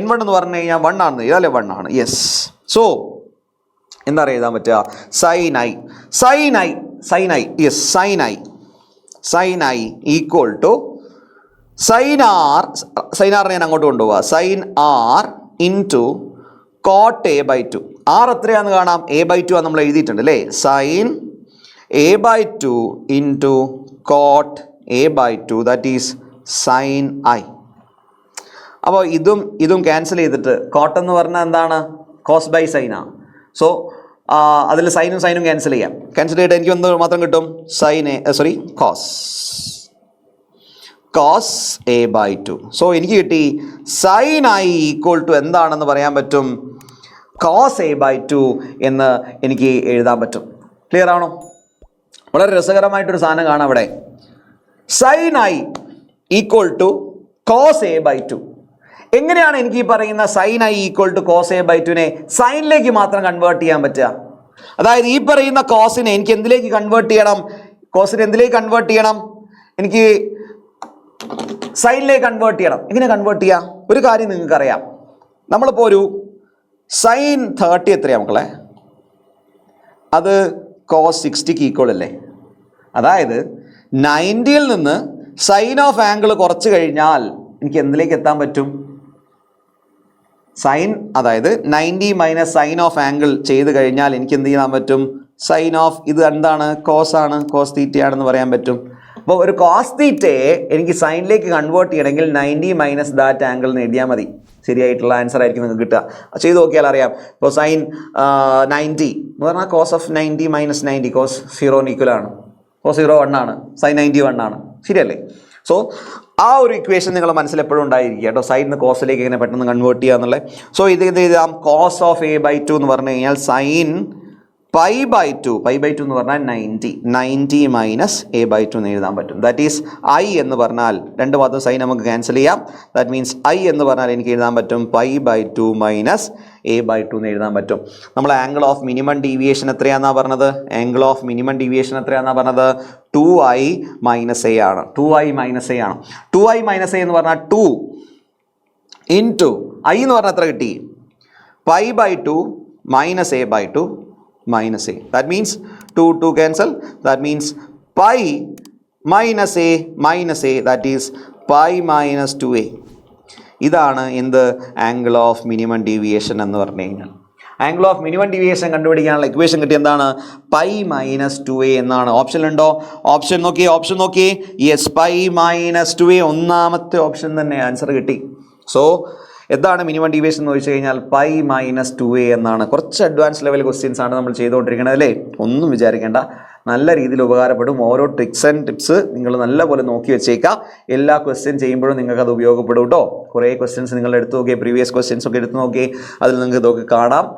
N1 എന്ന് പറഞ്ഞു കഴിഞ്ഞാൽ 1 ആണെന്ന് എഴുതാം അല്ലേ? 1 ആണ്. യെസ്. സോ എന്താ എഴുതാൻ പറ്റുക? sin I yes, sin I equal to sin r ഞാൻ അങ്ങോട്ട് കൊണ്ടുപോവാ. sin r into cot A/2. r എത്രയാണെന്ന് കാണാം? A/2 ആണ് നമ്മൾ എഴുതിയിട്ടുണ്ട് അല്ലേ? sin A/2 into cot A/2 that is sin I. അപ്പോൾ ഇതും ക്യാൻസൽ ചെയ്തിട്ട് കോട്ട് എന്ന് പറഞ്ഞാൽ എന്താണ്? കോസ് ബൈ സൈൻ ആണ്. സോ അതിൽ സൈനും ക്യാൻസൽ ചെയ്യാം. ക്യാൻസൽ ചെയ്തിട്ട് എനിക്ക് ഒന്ന് മാത്രം കിട്ടും? Cos cos A by two. So എനിക്ക് കിട്ടി സൈൻ ഐ ഈക്വൽ ടു എന്താണെന്ന് പറയാൻ പറ്റും, കോസ് എ ബൈ ടു എന്ന് എനിക്ക് എഴുതാൻ പറ്റും. ക്ലിയർ ആണോ? വളരെ രസകരമായിട്ടൊരു സാധനം കാണാം അവിടെ. Sine i equal to cos A by two. എങ്ങനെയാണ് എനിക്ക് ഈ പറയുന്ന sine i equal to cos A by ടുവിനെ സൈനിലേക്ക് മാത്രം കൺവേർട്ട് ചെയ്യാൻ പറ്റുക? അതായത് ഈ പറയുന്ന കോസിനെ എനിക്ക് എന്തിലേക്ക് കൺവേർട്ട് ചെയ്യണം? കോസിനെ എന്തിലേക്ക് കൺവേർട്ട് ചെയ്യണം? എനിക്ക് സൈനിലേക്ക് കൺവേർട്ട് ചെയ്യണം. എങ്ങനെ കൺവേർട്ട് ചെയ്യാം? ഒരു കാര്യം നിങ്ങൾക്കറിയാം, നമ്മളിപ്പോൾ ഒരു സൈൻ 30 എത്രയാണ് മക്കളെ? അത് കോസ് 60ക്ക് ഈക്വൽ അല്ലേ? അതായത് 90യിൽ നിന്ന് സൈൻ ഓഫ് ആംഗിൾ കുറച്ച് കഴിഞ്ഞാൽ എനിക്ക് എന്തിലേക്ക് എത്താൻ പറ്റും? സൈൻ, അതായത് 90 മൈനസ് സൈൻ ഓഫ് ആംഗിൾ ചെയ്ത് കഴിഞ്ഞാൽ എനിക്ക് എന്ത് ചെയ്യാൻ പറ്റും? സൈൻ ഓഫ് ഇത് എന്താണ്? കോസ് ആണ്, കോസ് തീറ്റയാണെന്ന് പറയാൻ പറ്റും. അപ്പോൾ ഒരു കോസ് തീറ്റയെ എനിക്ക് സൈനിലേക്ക് കൺവേർട്ട് ചെയ്യണമെങ്കിൽ 90 മൈനസ് ദാറ്റ് ആംഗിൾ എന്ന് എഴുതിയാൽ മതി. ശരിയായിട്ടുള്ള ആൻസർ ആയിരിക്കും നിങ്ങൾക്ക് കിട്ടുക. ചെയ്ത് നോക്കിയാൽ അറിയാം. ഇപ്പോൾ സൈൻ 90 എന്ന് പറഞ്ഞാൽ കോസ് ഓഫ് 90 മൈനസ് 90 കോസ് 0 ഈക്വലാണ്. കോസ് 0 1 ആണ്, സൈൻ 90 1 ആണ്. ശരിയല്ലേ? സോ ആ ഒരു ഇക്വേഷൻ നിങ്ങൾ മനസ്സിൽ എപ്പോഴും ഉണ്ടായിരിക്കുക കേട്ടോ. സൈനിന്ന് കോസിലേക്ക് എങ്ങനെ പെട്ടെന്ന് കൺവേർട്ട് ചെയ്യുക എന്നുള്ളത്. സോ ഇത് എഴുതാം, cos of A by two എന്ന് പറഞ്ഞു കഴിഞ്ഞാൽ സൈൻ പൈ ബൈ ടു എന്ന് പറഞ്ഞാൽ 90 മൈനസ് എ ബൈ ടു എന്ന് എഴുതാൻ പറ്റും. ദാറ്റ് ഈസ് ഐ എന്ന് പറഞ്ഞാൽ രണ്ട് ഭാഗത്തും സൈൻ നമുക്ക് ക്യാൻസൽ ചെയ്യാം. ദാറ്റ് മീൻസ് ഐ എന്ന് പറഞ്ഞാൽ എനിക്ക് എഴുതാൻ പറ്റും pi by two minus A by two എന്ന് എഴുതാൻ പറ്റും. നമ്മൾ ആംഗിൾ ഓഫ് മിനിമം ഡീവിയേഷൻ എത്രയാണെന്നാണ് പറഞ്ഞത്? ആംഗിൾ ഓഫ് മിനിമം ഡീവിയേഷൻ എത്രയാണെന്നാണ് പറഞ്ഞത്? 2i മൈനസ് എ ആണ്. 2i മൈനസ് എ ആണ്. 2i മൈനസ് എ എന്ന് പറഞ്ഞാൽ 2 ഇൻറ്റു ഐ എന്ന് പറഞ്ഞാൽ എത്ര കിട്ടി? Pi by two minus A by two minus a. That means 2 cancel. That means pi minus a, that is pi minus 2a. ഇതാണ് എന്ത്? ആംഗിൾ ഓഫ് മിനിമം ഡീവിയേഷൻ എന്ന് പറഞ്ഞു കഴിഞ്ഞാൽ. ആംഗിൾ ഓഫ് മിനിമം ഡീവിയേഷൻ കണ്ടുപിടിക്കാനുള്ള ഇക്വേഷൻ കിട്ടി എന്താണ്? Pi minus 2a എന്നാണ്. Option ഉണ്ടോ? ഓപ്ഷൻ നോക്കിയേ. യെസ്, പൈ മൈനസ് 2a ഒന്നാമത്തെ ഓപ്ഷൻ തന്നെ ആൻസർ കിട്ടി. സോ എന്താണ് മിനിമം ഡീവിയേഷൻ എന്ന് ചോദിച്ചു കഴിഞ്ഞാൽ പൈ മൈനസ് 2a എന്നാണ്. കുറച്ച് അഡ്വാൻസ് ലെവൽ ക്വസ്റ്റ്യൻസ് ആണ് നമ്മൾ ചെയ്തുകൊണ്ടിരിക്കുന്നത് അല്ലേ? ഒന്നും വിചാരിക്കേണ്ട, നല്ല രീതിയിൽ ഉപകാരപ്പെടും. ഓരോ ട്രിക്സ് ആൻഡ് ടിപ്സ് നിങ്ങൾ നല്ലപോലെ നോക്കി വെച്ചേക്കാം. എല്ലാ ക്വസ്റ്റ്യൻ ചെയ്യുമ്പോഴും നിങ്ങൾക്ക് അത് ഉപയോഗപ്പെടും കേട്ടോ. കുറേ ക്വസ്റ്റ്യൻസ് നിങ്ങൾ എടുത്ത് നോക്കിയേ, പ്രീവിയസ് ക്വസ്റ്റ്യൻസ് ഒക്കെ എടുത്ത് നോക്കിയേ, അതിൽ നിങ്ങൾക്ക് ഇതൊക്കെ കാണാം.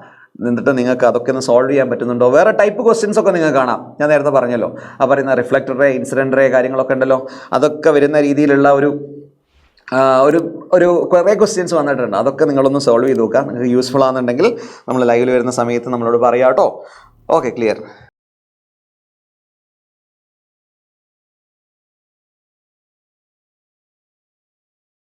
എന്നിട്ട് നിങ്ങൾക്ക് അതൊക്കെ ഒന്ന് സോൾവ് ചെയ്യാൻ പറ്റുന്നുണ്ടോ? വേറെ ടൈപ്പ് ക്വസ്റ്റ്യൻസ് ഒക്കെ നിങ്ങൾക്ക് കാണാം. ഞാൻ നേരത്തെ പറഞ്ഞല്ലോ, ആ പറയുന്ന റിഫ്ലക്ടർ റേ, ഇൻസിഡൻറ്റ് റേ കാര്യങ്ങളൊക്കെ ഉണ്ടല്ലോ, അതൊക്കെ വരുന്ന രീതിയിലുള്ള ഒരു കുറേ ക്വസ്റ്റ്യൻസ് വന്നിട്ടുണ്ട്. അതൊക്കെ നിങ്ങളൊന്ന് സോൾവ് ചെയ്ത് നോക്കുക. നിങ്ങൾക്ക് യൂസ്ഫുൾ ആണെന്നുണ്ടെങ്കിൽ നമ്മൾ ലൈവിൽ വരുന്ന സമയത്ത് നമ്മളോട് പറയാം കേട്ടോ. Okay, clear.